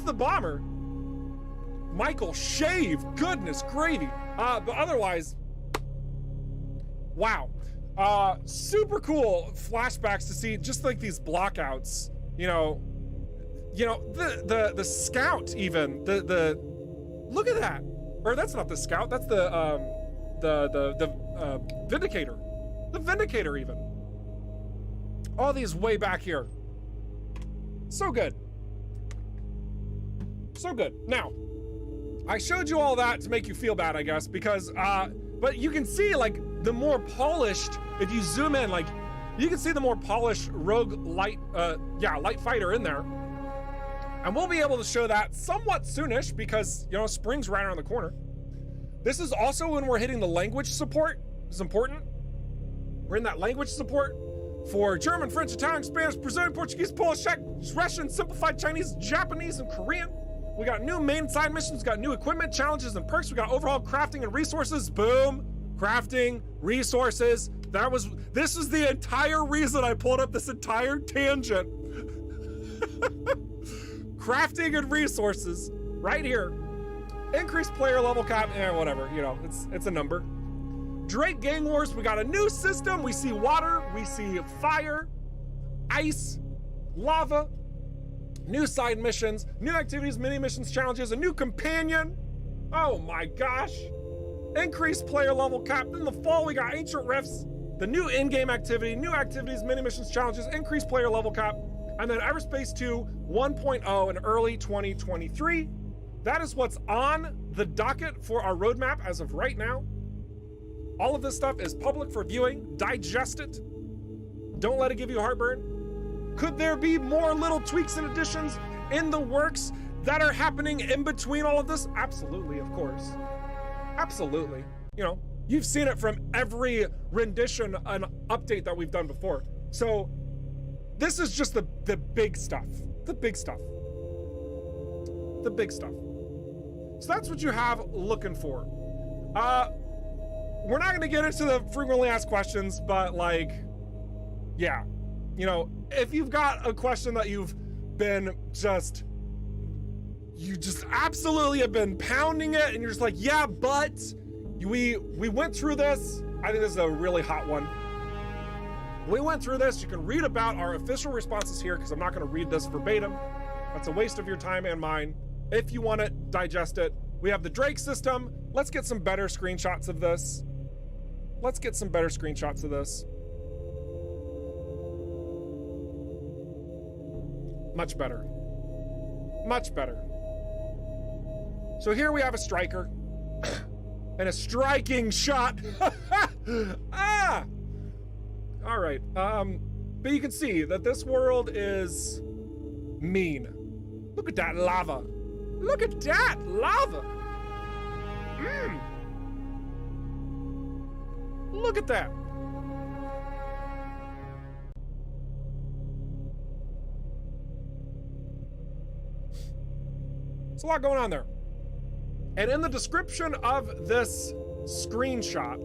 the bomber. Michael, shave, goodness gravy. But otherwise, wow. Super cool flashbacks to see just like these blockouts, you know, the scout even, the look at that. Or that's not the scout, that's the Vindicator. The Vindicator even. All these way back here. So good. So good. Now, I showed you all that to make you feel bad, I guess, because, but you can see, like, the more polished, if you zoom in, like, you can see the more polished Rogue light fighter in there. And we'll be able to show that somewhat soonish because, you know, spring's right around the corner. This is also when we're hitting the language support. It's important. We're in that language support for German, French, Italian, Spanish, Brazilian, Portuguese, Polish, Czech, Russian, simplified Chinese, Japanese, and Korean. We got new main side missions, got new equipment, challenges, and perks. We got overhaul crafting and resources. Boom. Crafting, resources. This was the entire reason I pulled up this entire tangent. Crafting and resources, right here. Increased player level cap, whatever, you know, it's a number. Drake Gang Wars, we got a new system. We see water, we see fire, ice, lava, new side missions, new activities, mini missions, challenges, a new companion, Oh my gosh. Increased player level cap. In the fall, we got Ancient Rifts, the new in-game activity, new activities, mini missions, challenges, increased player level cap, and then EVERSPACE 2 1.0 in early 2023. That is what's on the docket for our roadmap as of right now. All of this stuff is public for viewing. Digest it. Don't let it give you heartburn. Could there be more little tweaks and additions in the works that are happening in between all of this? Absolutely, of course. Absolutely. You know, you've seen it from every rendition and update that we've done before. So this is just the big stuff. The big stuff. The big stuff. So that's what you have looking for. We're not gonna get into the frequently asked questions, but like, yeah, you know, if you've got a question that you just absolutely have been pounding it and you're just like, yeah, but we went through this. I think this is a really hot one. We went through this. You can read about our official responses here because I'm not going to read this verbatim. That's a waste of your time and mine. If you want it, digest it. We have the Drake system. Let's get some better screenshots of this. Let's get some better screenshots of this. Much better. Much better. So here we have a striker and a striking shot. Ah! All right. But you can see that this world is mean. Look at that lava. Look at that lava. Look at that. There's a lot going on there. And in the description of this screenshot,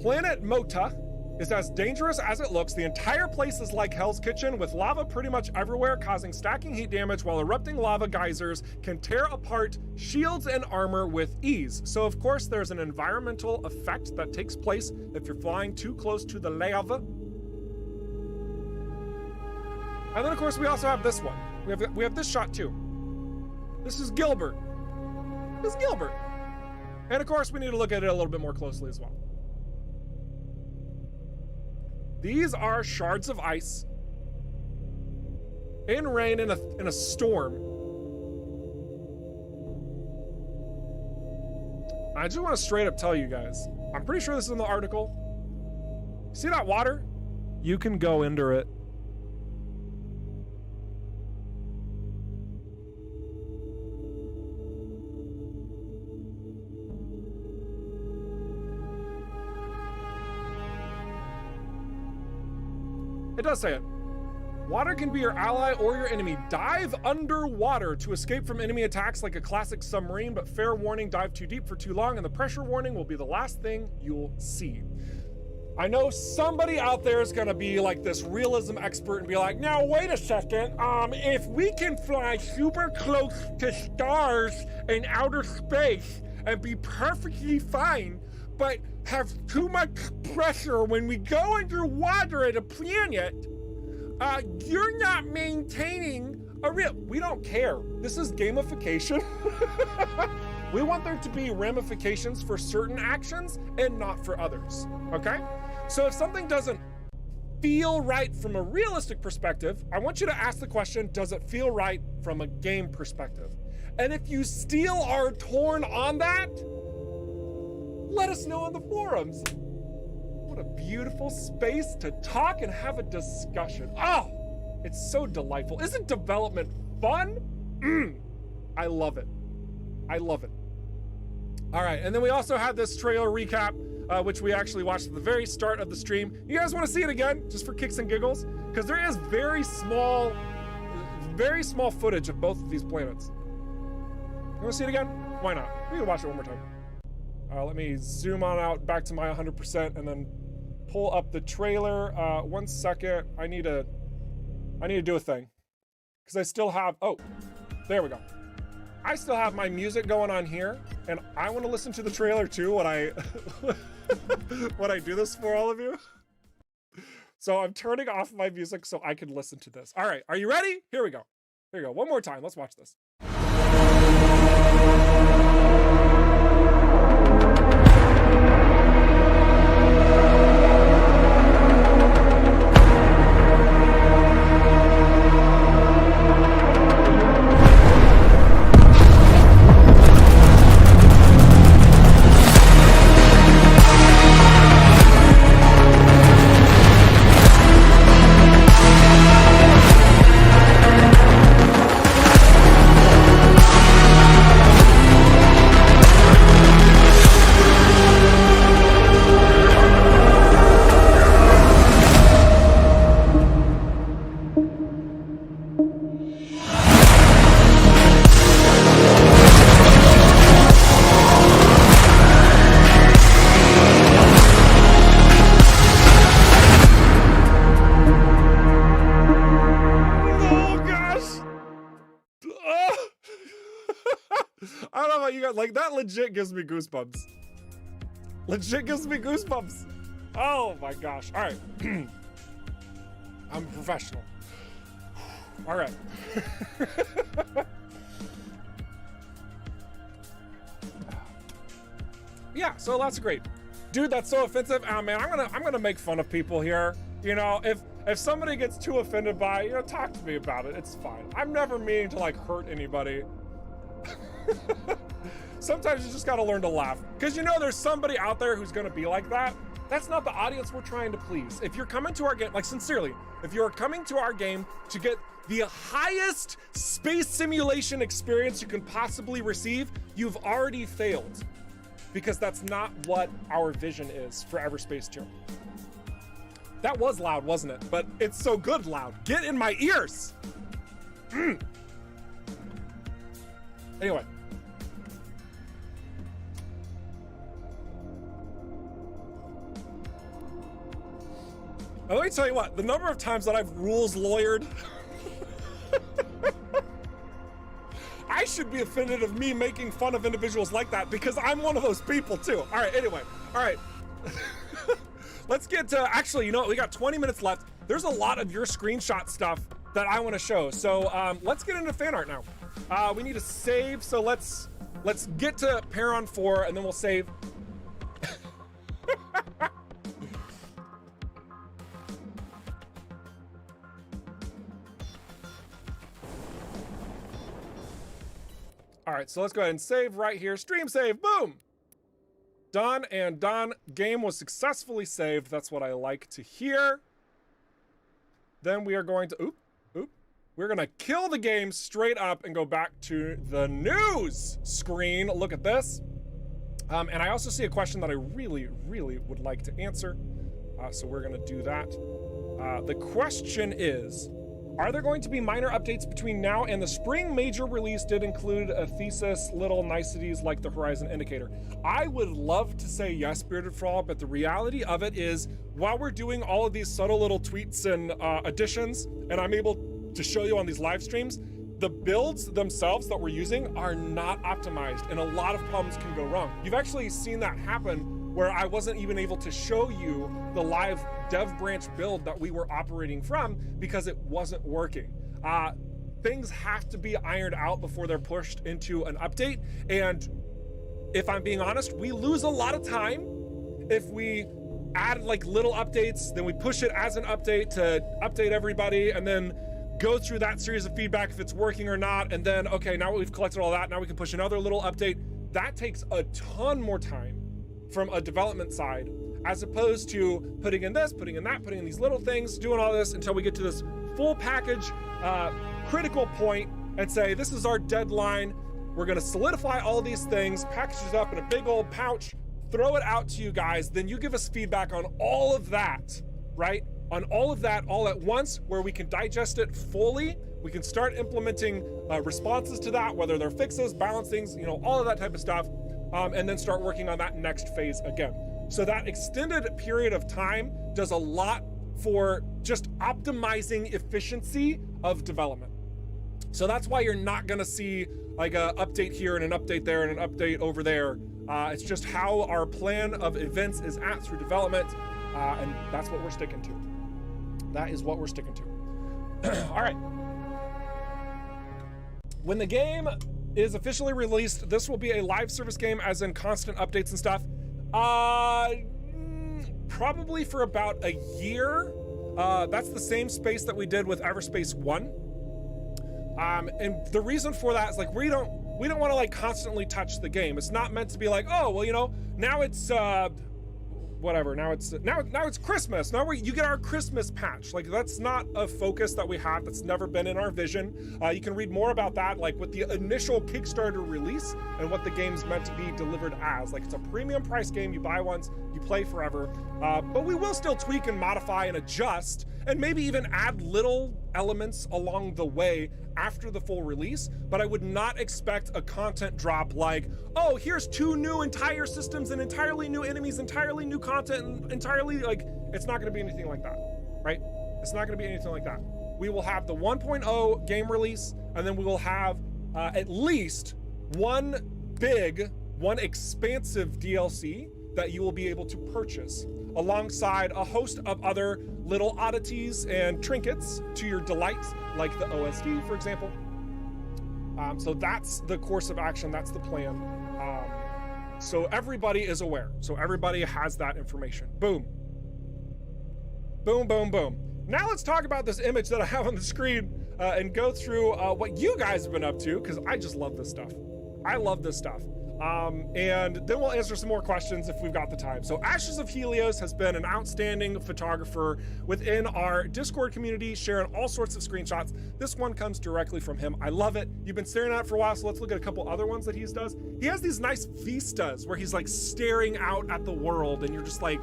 Planet Mota is as dangerous as it looks. The entire place is like Hell's Kitchen with lava pretty much everywhere, causing stacking heat damage, while erupting lava geysers can tear apart shields and armor with ease. So of course there's an environmental effect that takes place if you're flying too close to the lava. And then of course we also have this one. We have this shot too. This is Gilbert. This is Gilbert. And of course we need to look at it a little bit more closely as well. These are shards of ice in rain in a storm. I just want to straight up tell you guys, I'm pretty sure this is in the article. See that water? You can go into it. It does say it. Water can be your ally or your enemy. Dive underwater to escape from enemy attacks like a classic submarine, but fair warning, dive too deep for too long and the pressure warning will be the last thing you'll see. I know somebody out there is gonna be like this realism expert and be like, now wait a second, if we can fly super close to stars in outer space and be perfectly fine, but have too much pressure when we go underwater at a planet, you're not maintaining a real, we don't care. This is gamification. We want there to be ramifications for certain actions and not for others, okay? So if something doesn't feel right from a realistic perspective, I want you to ask the question, does it feel right from a game perspective? And if you still are torn on that, let us know on the forums. What a beautiful space to talk and have a discussion. Oh, it's so delightful. Isn't development fun? I love it. I love it. All right, and then we also had this trailer recap, which we actually watched at the very start of the stream. You guys want to see it again, just for kicks and giggles? Because there is very small footage of both of these planets. You want to see it again? Why not? We can watch it one more time. Let me zoom on out back to my 100% and then pull up the trailer. 1 second. I need to do a thing because I still have. Oh, there we go. I still have my music going on here, and I want to listen to the trailer too when I when I do this for all of you. So I'm turning off my music so I can listen to this. All right, are you ready? Here we go. Here we go. One more time. Let's watch this. I don't know about you guys, like that legit gives me goosebumps. Legit gives me goosebumps. Oh my gosh. All right. I'm a professional. All right. Yeah, so that's great. Dude, that's so offensive. Oh man, I'm gonna make fun of people here. You know, if somebody gets too offended by it, you know, talk to me about it. It's fine. I'm never meaning to like hurt anybody. Sometimes you just gotta learn to laugh. Because you know there's somebody out there who's gonna be like that. That's not the audience we're trying to please. If you're coming to our game, like sincerely, if you're coming to our game to get the highest space simulation experience you can possibly receive, you've already failed. Because that's not what our vision is for EVERSPACE 2. That was loud, wasn't it? But it's so good loud. Get in my ears. Anyway. Now, let me tell you what, the number of times that I've rules lawyered, I should be offended of me making fun of individuals like that because I'm one of those people too. All right, anyway, all right. Let's get to, actually, you know what, we got 20 minutes left. There's a lot of your screenshot stuff that I want to show. So let's get into fan art now. We need to save, so let's get to Peron 4 and then we'll save. All right, so let's go ahead and save right here. Stream save, boom. Done and done. Game was successfully saved. That's what I like to hear. Then we are going to, we're gonna kill the game straight up and go back to the news screen. Look at this. And I also see a question that I really, really would like to answer. So we're gonna do that. The question is, are there going to be minor updates between now and the spring major release? Did include a thesis, little niceties like the horizon indicator. I would love to say yes, Bearded Frog, but the reality of it is while we're doing all of these subtle little tweets and additions, and I'm able to show you on these live streams, the builds themselves that we're using are not optimized and a lot of problems can go wrong. You've actually seen that happen where I wasn't even able to show you the live dev branch build that we were operating from because it wasn't working. Things have to be ironed out before they're pushed into an update. And if I'm being honest, we lose a lot of time if we add like little updates, then we push it as an update to update everybody and then go through that series of feedback if it's working or not. And then, okay, now we've collected all that, now we can push another little update. That takes a ton more time from a development side, as opposed to putting in this, putting in that, putting in these little things, doing all this until we get to this full package critical point and say, this is our deadline. We're gonna solidify all these things, package it up in a big old pouch, throw it out to you guys, then you give us feedback on all of that, right? On all of that all at once, where we can digest it fully. We can start implementing responses to that, whether they're fixes, balancings, you know, all of that type of stuff. And then start working on that next phase again. So that extended period of time does a lot for just optimizing efficiency of development. So that's why you're not gonna see like an update here and an update there and an update over there. It's just how our plan of events is at through development, and that's what we're sticking to. That is what we're sticking to. All right. When the game is officially released, this will be a live service game, as in constant updates and stuff. Probably for about a year. That's the same space that we did with EVERSPACE 1. And the reason for that is like we don't want to like constantly touch the game. It's not meant to be like, oh well, you know, now it's whatever. Now it's Christmas. Now you get our Christmas patch. Like that's not a focus that we have. That's never been in our vision. You can read more about that, like with the initial Kickstarter release and what the game's meant to be delivered as. Like it's a premium price game. You buy once, you play forever. But we will still tweak and modify and adjust, and maybe even add little elements along the way after the full release. But I would not expect a content drop like, oh, here's 2 new entire systems and entirely new enemies, entirely new content, and entirely, like, it's not gonna be anything like that, right? It's not gonna be anything like that. We will have the 1.0 game release, and then we will have at least one expansive DLC that you will be able to purchase alongside a host of other little oddities and trinkets to your delight, like the OSD, for example. So that's the course of action, that's the plan. So everybody is aware. So everybody has that information. Boom. Boom, boom, boom. Now let's talk about this image that I have on the screen and go through what you guys have been up to, because I just love this stuff. I love this stuff. And then we'll answer some more questions if we've got the time. So Ashes of Helios has been an outstanding photographer within our Discord community, sharing all sorts of screenshots. This one comes directly from him. I love it. You've been staring at it for a while, so let's look at a couple other ones that he does. He has these nice vistas where he's like staring out at the world and you're just like,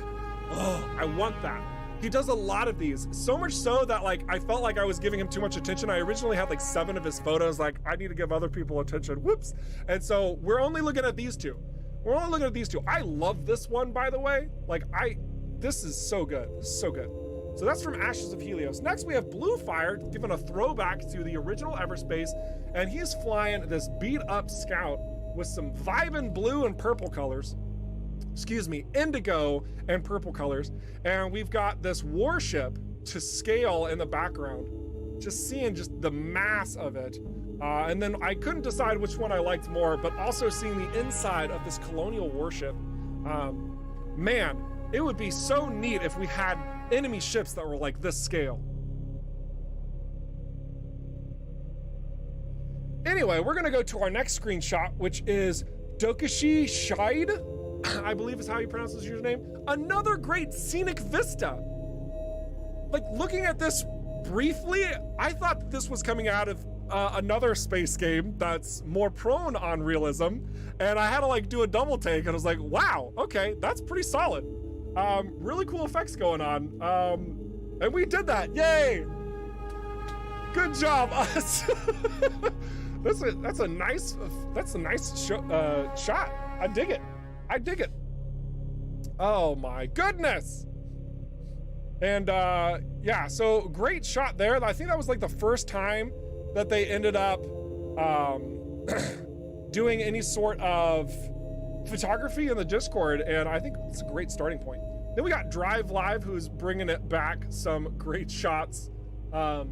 oh, I want that. He does a lot of these, so much so that like I felt like I was giving him too much attention. I originally had like 7 of his photos, like I need to give other people attention, whoops. And so we're only looking at these 2. We're only looking at these 2. I love this one, by the way. Like this is so good, this is so good. So that's from Ashes of Helios. Next we have Bluefire, giving a throwback to the original EVERSPACE, and he's flying this beat up scout with some vibing blue and purple colors. Excuse me, indigo and purple colors. And we've got this warship to scale in the background. Just seeing just the mass of it. And then I couldn't decide which one I liked more, but also seeing the inside of this colonial warship. Man, it would be so neat if we had enemy ships that were like this scale. Anyway, we're gonna go to our next screenshot, which is Dokushi Shide, I believe is how you pronounce his username. Another great scenic vista. Like looking at this briefly, I thought that this was coming out of another space game that's more prone on realism. And I had to like do a double take and I was like, wow, okay, that's pretty solid. Really cool effects going on. And we did that, yay. Good job, us. That's a nice shot. I dig it. I dig it. Oh my goodness. And yeah, so great shot there. I think that was like the first time that they ended up doing any sort of photography in the Discord, and I think it's a great starting point. Then we got Drive Live, who's bringing it back, some great shots. I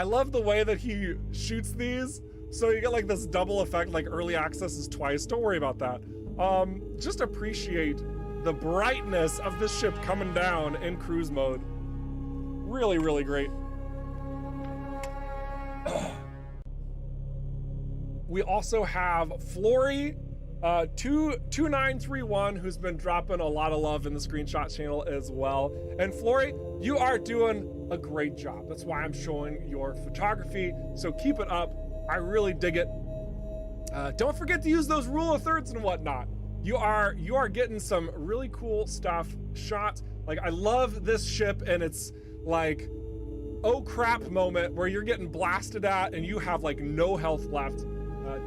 love the way that he shoots these. So you get like this double effect, like early access is twice. Don't worry about that. Just appreciate the brightness of this ship coming down in cruise mode. Really, really great. We also have Flory 2931, who's been dropping a lot of love in the screenshot channel as well. And Flory, you are doing a great job. That's why I'm showing your photography. So keep it up. I really dig it. Don't forget to use those rule of thirds and whatnot. You are getting some really cool stuff shot. Like I love this ship, and it's like, oh crap moment where you're getting blasted at and you have like no health left.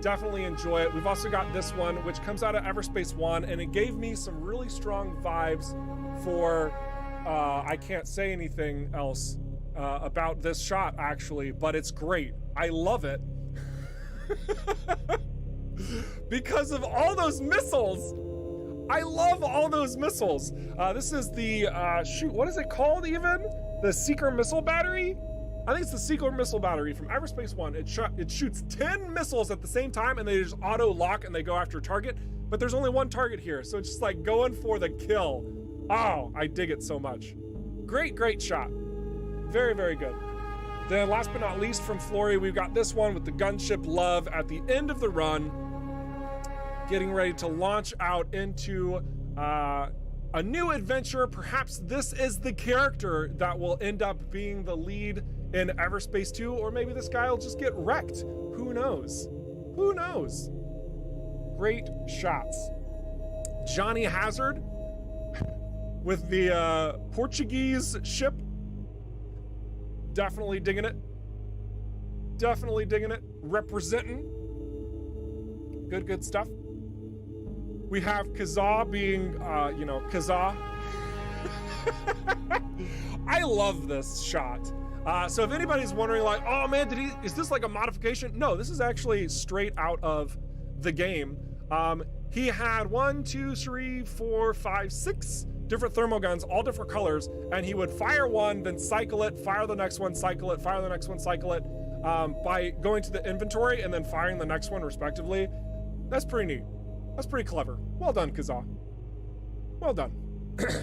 Definitely enjoy it. We've also got this one, which comes out of EVERSPACE 1, and it gave me some really strong vibes for, I can't say anything else about this shot actually, but it's great. I love it. Because of all those missiles. I love all those missiles. This is the, shoot, what is it called even? The Seeker Missile Battery? I think it's the Seeker Missile Battery from EVERSPACE 1. It shoots 10 missiles at the same time, and they just auto lock and they go after a target, but there's only one target here, so it's just like going for the kill. Oh, I dig it so much. Great, great shot. Very, very good. Then last but not least from Flory, we've got this one with the gunship Love at the end of the run, getting ready to launch out into a new adventure. Perhaps this is the character that will end up being the lead in EVERSPACE 2, or maybe this guy will just get wrecked. Who knows? Who knows? Great shots. Johnny Hazard with the Portuguese ship. Definitely digging it. Definitely digging it. Representing. Good, good stuff. We have Kazaa being, Kazaa. I love this shot. So if anybody's wondering like, oh man, is this like a modification? No, this is actually straight out of the game, he had 1, 2, 3, 4, 5, 6 different thermal guns, all different colors, and he would fire one, then cycle it, fire the next one, cycle it, fire the next one, cycle it, by going to the inventory and then firing the next one respectively. That's pretty neat. That's pretty clever. Well done, Kazaa. Well done.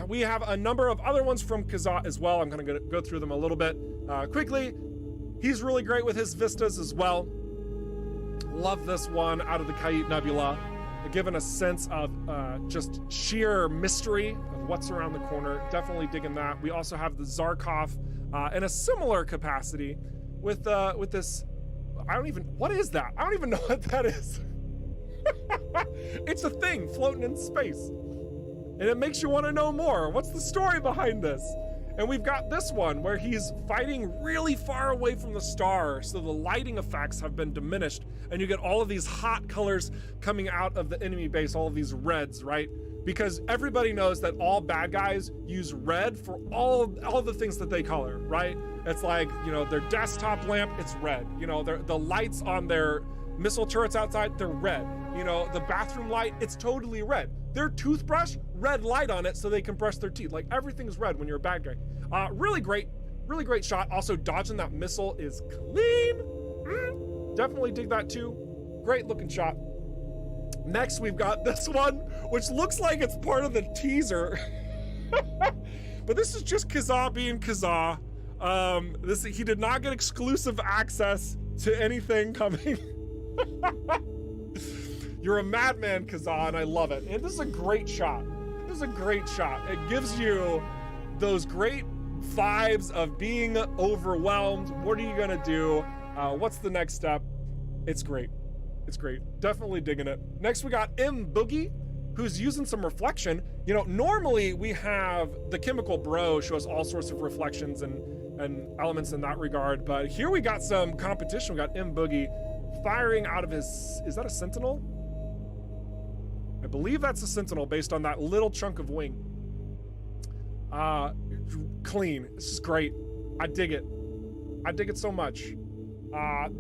We have a number of other ones from Kazaa as well. I'm gonna go through them a little bit quickly. He's really great with his vistas as well. Love this one out of the Kayit Nebula, given a sense of just sheer mystery of what's around the corner. Definitely digging that. We also have the Zarkov in a similar capacity with this. What is that? I don't even know what that is. It's a thing floating in space, and it makes you want to know more. What's the story behind this? And we've got this one where he's fighting really far away from the star, so the lighting effects have been diminished, and you get all of these hot colors coming out of the enemy base, all of these reds, right? Because everybody knows that all bad guys use red for all the things that they color, right? It's like, you know, their desktop lamp, it's red. You know, the lights on their missile turrets outside, they're red. You know, the bathroom light, it's totally red. Their toothbrush, red light on it so they can brush their teeth. Like, everything's red when you're a bad guy. Really great shot. Also, dodging that missile is clean. Definitely dig that too. Great looking shot. Next, we've got this one, which looks like it's part of the teaser. But this is just Kazaa being Kazaa. He did not get exclusive access to anything coming. You're a madman, Kazaa, and I love it. And this is a great shot. This is a great shot. It gives you those great vibes of being overwhelmed. What are you gonna do? What's the next step? It's great. It's great. Definitely digging it. Next, we got M Boogie, who's using some reflection. You know, normally we have the Chemical Bro show us all sorts of reflections and elements in that regard, but here we got some competition. We got M Boogie firing out of his, is that a Sentinel? I believe that's a Sentinel based on that little chunk of wing. Clean. This is great. I dig it. I dig it so much.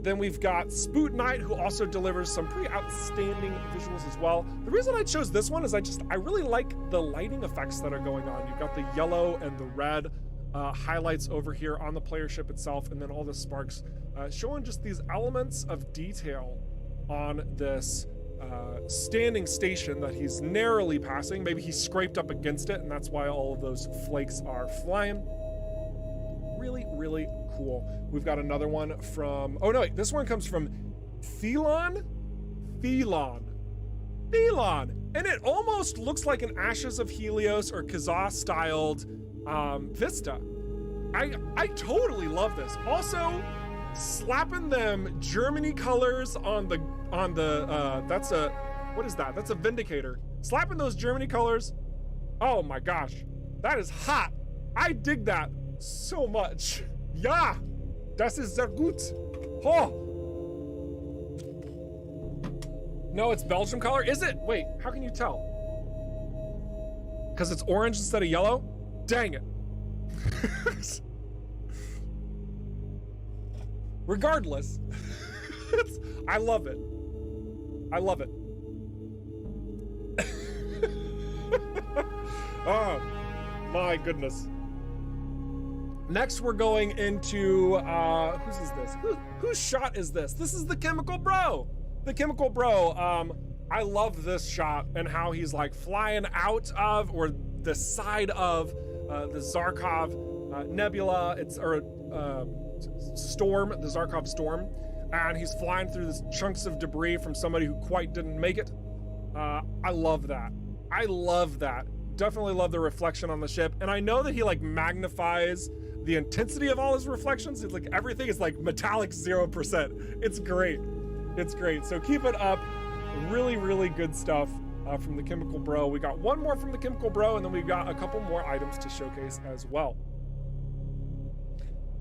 Then we've got Spoot Knight, who also delivers some pretty outstanding visuals as well. The reason I chose this one is I really like the lighting effects that are going on. You've got the yellow and the red highlights over here on the player ship itself, and then all the sparks showing just these elements of detail on this standing station that he's narrowly passing. Maybe he scraped up against it, and that's why all of those flakes are flying. Really, really cool. We've got another one from, oh no, wait, this one comes from Thelon, and it almost looks like an Ashes of Helios or Kazaa styled Vista. I totally love this. Also, slapping them Germany colors on the that's a, what is that? That's a Vindicator. Slapping those Germany colors. Oh my gosh, that is hot. I dig that so much. Ja, das ist sehr gut. Oh. No, it's Belgium color. Is it? Wait, how can you tell? Because it's orange instead of yellow? Dang it. Regardless, I love it. I love it. Oh, my goodness. Next, we're going into, whose is this? Whose shot is this? This is the Chemical Bro. The Chemical Bro. I love this shot and how he's like flying out of, or the side of, the Zarkov Nebula. Storm, the Zarkov Storm, and he's flying through these chunks of debris from somebody who quite didn't make it. I love that. I love that. Definitely love the reflection on the ship, and I know that he like magnifies the intensity of all his reflections. It's like everything is like metallic 0%. It's great. It's great. So keep it up. Really, really good stuff from the Chemical Bro. We got one more from the Chemical Bro, and then we've got a couple more items to showcase as well.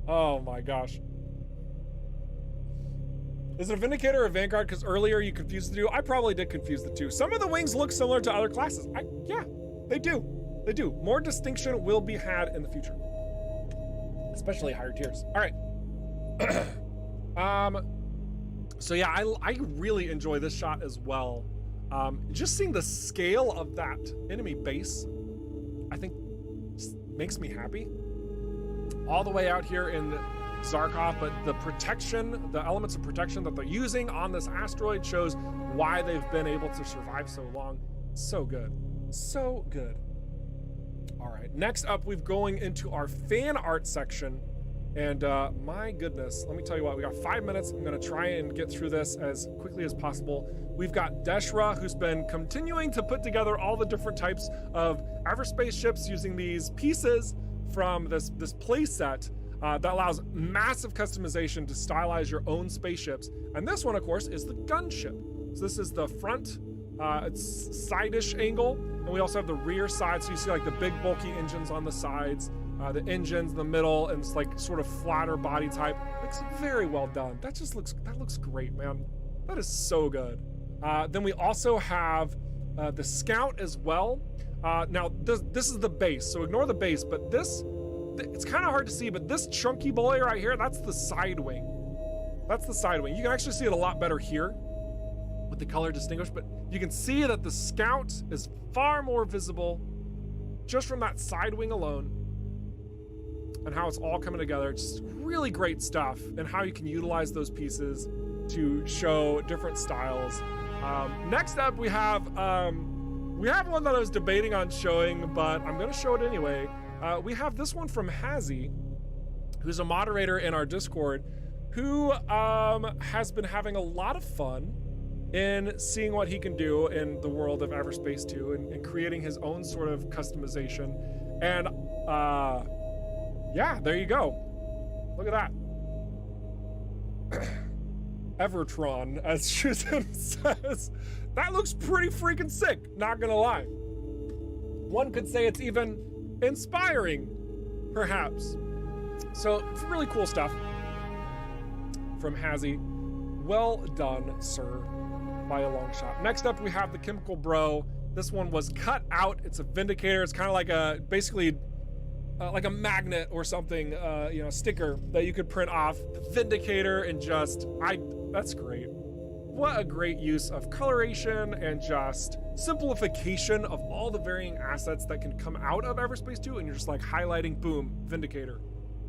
Oh my gosh. Is it a Vindicator or a Vanguard? Because earlier you confused the two. I probably did confuse the two. Some of the wings look similar to other classes. Yeah, they do. They do. More distinction will be had in the future, especially higher tiers. All right. So yeah, I really enjoy this shot as well. Just seeing the scale of that enemy base, I think just makes me happy. All the way out here in Zarkov, but the protection, the elements of protection that they're using on this asteroid shows why they've been able to survive so long. So good, so good. All right, next up, we're going into our fan art section. And my goodness, let me tell you what, we got 5 minutes. I'm gonna try and get through this as quickly as possible. We've got Deshra, who's been continuing to put together all the different types of EVERSPACE ships using these pieces from this play set that allows massive customization to stylize your own spaceships. And this one, of course, is the gunship. So this is the front, it's side-ish angle, and we also have the rear side, so you see like the big bulky engines on the sides, the engines in the middle, and it's like sort of flatter body type. Looks very well done. That looks great, man. That is so good. Then we also have the Scout as well. Now this is the base, so ignore the base, but this, it's kind of hard to see, but this chunky boy right here, that's the side wing. That's the side wing. You can actually see it a lot better here with the color distinguished, but you can see that the Scout is far more visible just from that side wing alone, and how it's all coming together. Just really great stuff, and how you can utilize those pieces to show different styles. Next up, we have one that I was debating on showing, but I'm gonna show it anyway. We have this one from Hazzy, who's a moderator in our Discord, who has been having a lot of fun in seeing what he can do in the world of EverSpace 2 and creating his own sort of customization. And yeah, there you go. Look at that. Evertron, as Shuzim says. That looks pretty freaking sick, not gonna lie. One could say it's even inspiring, perhaps. So it's really cool stuff from Hazzy. Well done, sir, by a long shot. Next up, we have the Chemical Bro. This one was cut out. It's a Vindicator. It's kind of like a, basically like a magnet or something, you know, sticker that you could print off. The Vindicator, and just, that's great. What a great use of coloration and just simplification of all the varying assets that can come out of EverSpace 2, and you're just like highlighting, boom, Vindicator.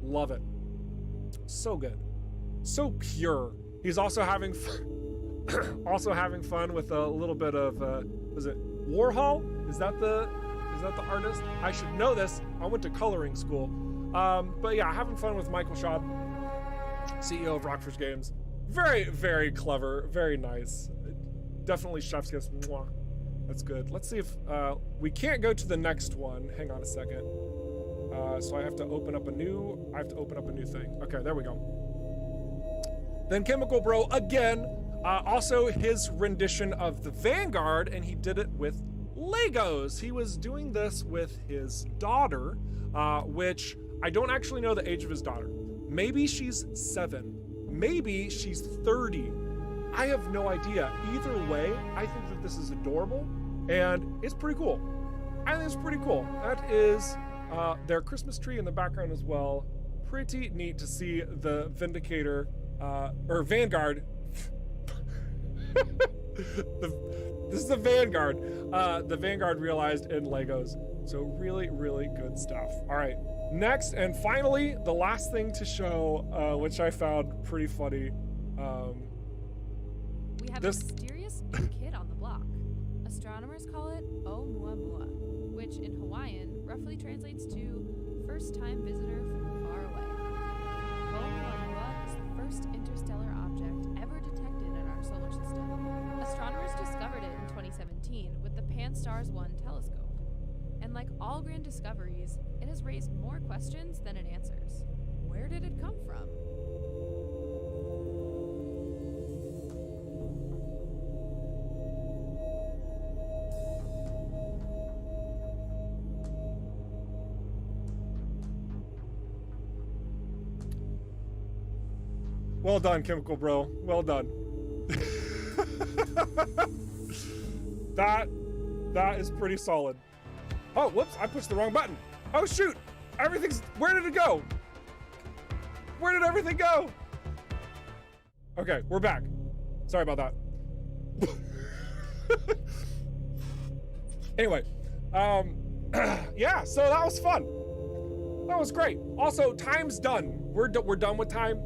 Love it. So good. So pure. He's also having fun with a little bit of, was it Warhol? Is that the artist? I should know this. I went to coloring school. But yeah, having fun with Michael Schaub, CEO of ROCKFISH Games. Very, very clever, very nice. Definitely chef's kiss. Mwah. That's good. Let's see if we can't go to the next one. Hang on a second. So I have to open up a new thing. Okay, there we go. Then Chemical Bro again, also his rendition of the Vanguard, and he did it with Legos. He was doing this with his daughter, which I don't actually know the age of his daughter. Maybe she's 7. Maybe she's 30. I have no idea. Either way, I think that this is adorable, and it's pretty cool. I think it's pretty cool. That is their Christmas tree in the background as well. Pretty neat to see the Vindicator, or Vanguard. This is the Vanguard. The Vanguard realized in Legos. So really, really good stuff. All right. Next and finally, the last thing to show, which I found pretty funny. We have a mysterious new kid on the block. Astronomers call it Oumuamua, which in Hawaiian roughly translates to first-time visitor from far away. Oumuamua is the first interstellar object ever detected in our solar system. Astronomers discovered it in 2017 with the Pan-STARRS 1 telescope. And like all grand discoveries, it has raised more questions than it answers. Where did it come from? Well done, Chemical Bro. Well done. That is pretty solid. Oh, whoops, I pushed the wrong button. Oh, shoot. Where did it go? Where did everything go? Okay, we're back. Sorry about that. Anyway, yeah, so that was fun. That was great. Also, time's done. We're done with time.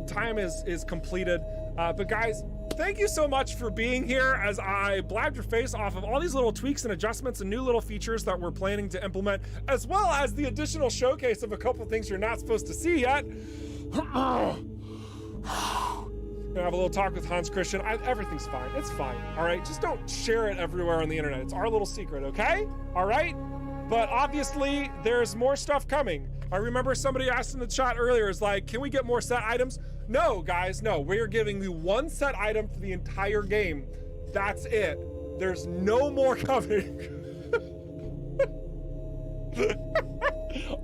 Time is completed. But guys, thank you so much for being here as I blabbed your face off of all these little tweaks and adjustments and new little features that we're planning to implement, as well as the additional showcase of a couple things you're not supposed to see yet. Gonna have a little talk with Hans Christian. Everything's fine. It's fine. All right. Just don't share it everywhere on the internet. It's our little secret, okay? All right. But obviously, there's more stuff coming. I remember somebody asked in the chat earlier, is like, can we get more set items? No, guys, no. We are giving you one set item for the entire game. That's it. There's no more coming.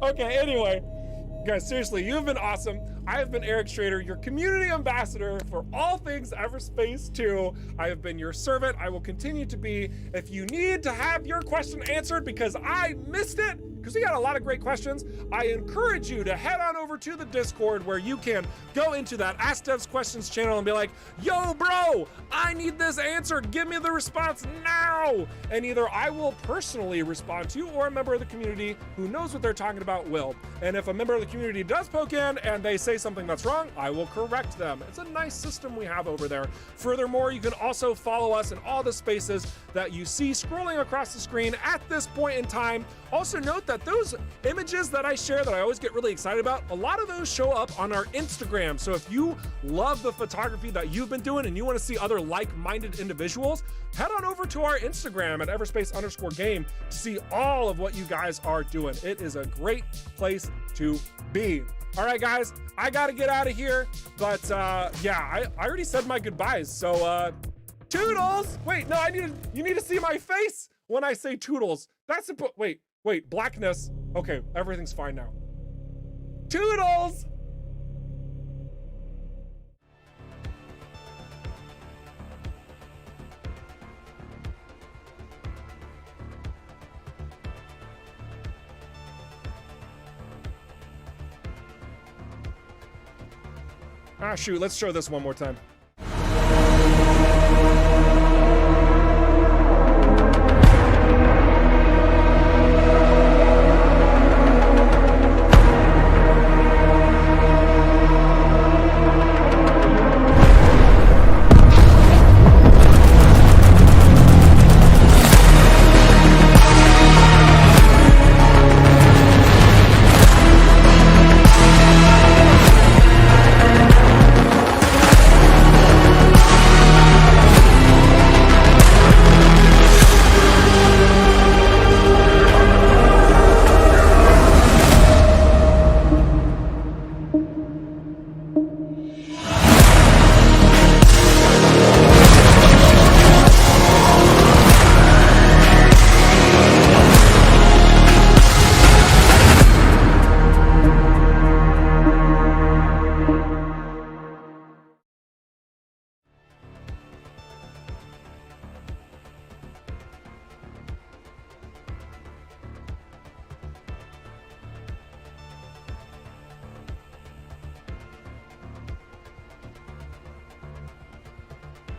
Okay, anyway. Guys, seriously, you've been awesome. I have been Eric Schrader, your community ambassador for all things EVERSPACE 2. I have been your servant. I will continue to be. If you need to have your question answered because I missed it, because we got a lot of great questions, I encourage you to head on over to the Discord where you can go into that Ask Devs Questions channel and be like, yo, bro, I need this answered. Give me the response now. And either I will personally respond to you or a member of the community who knows what they're talking about will. And if a member of the community does poke in and they say something that's wrong, I will correct them. It's a nice system we have over there. Furthermore, you can also follow us in all the spaces that you see scrolling across the screen at this point in time. Also note that those images that I share that I always get really excited about, a lot of those show up on our Instagram. So if you love the photography that you've been doing and you want to see other like-minded individuals, head on over to our Instagram at EVERSPACE_game to see all of what you guys are doing. It is a great place to be. All right, guys, I got to get out of here. But yeah, I already said my goodbyes. So toodles. Wait, no, you need to see my face when I say toodles. That's a, wait, blackness. Okay, everything's fine now. Toodles! Ah, shoot, let's show this one more time.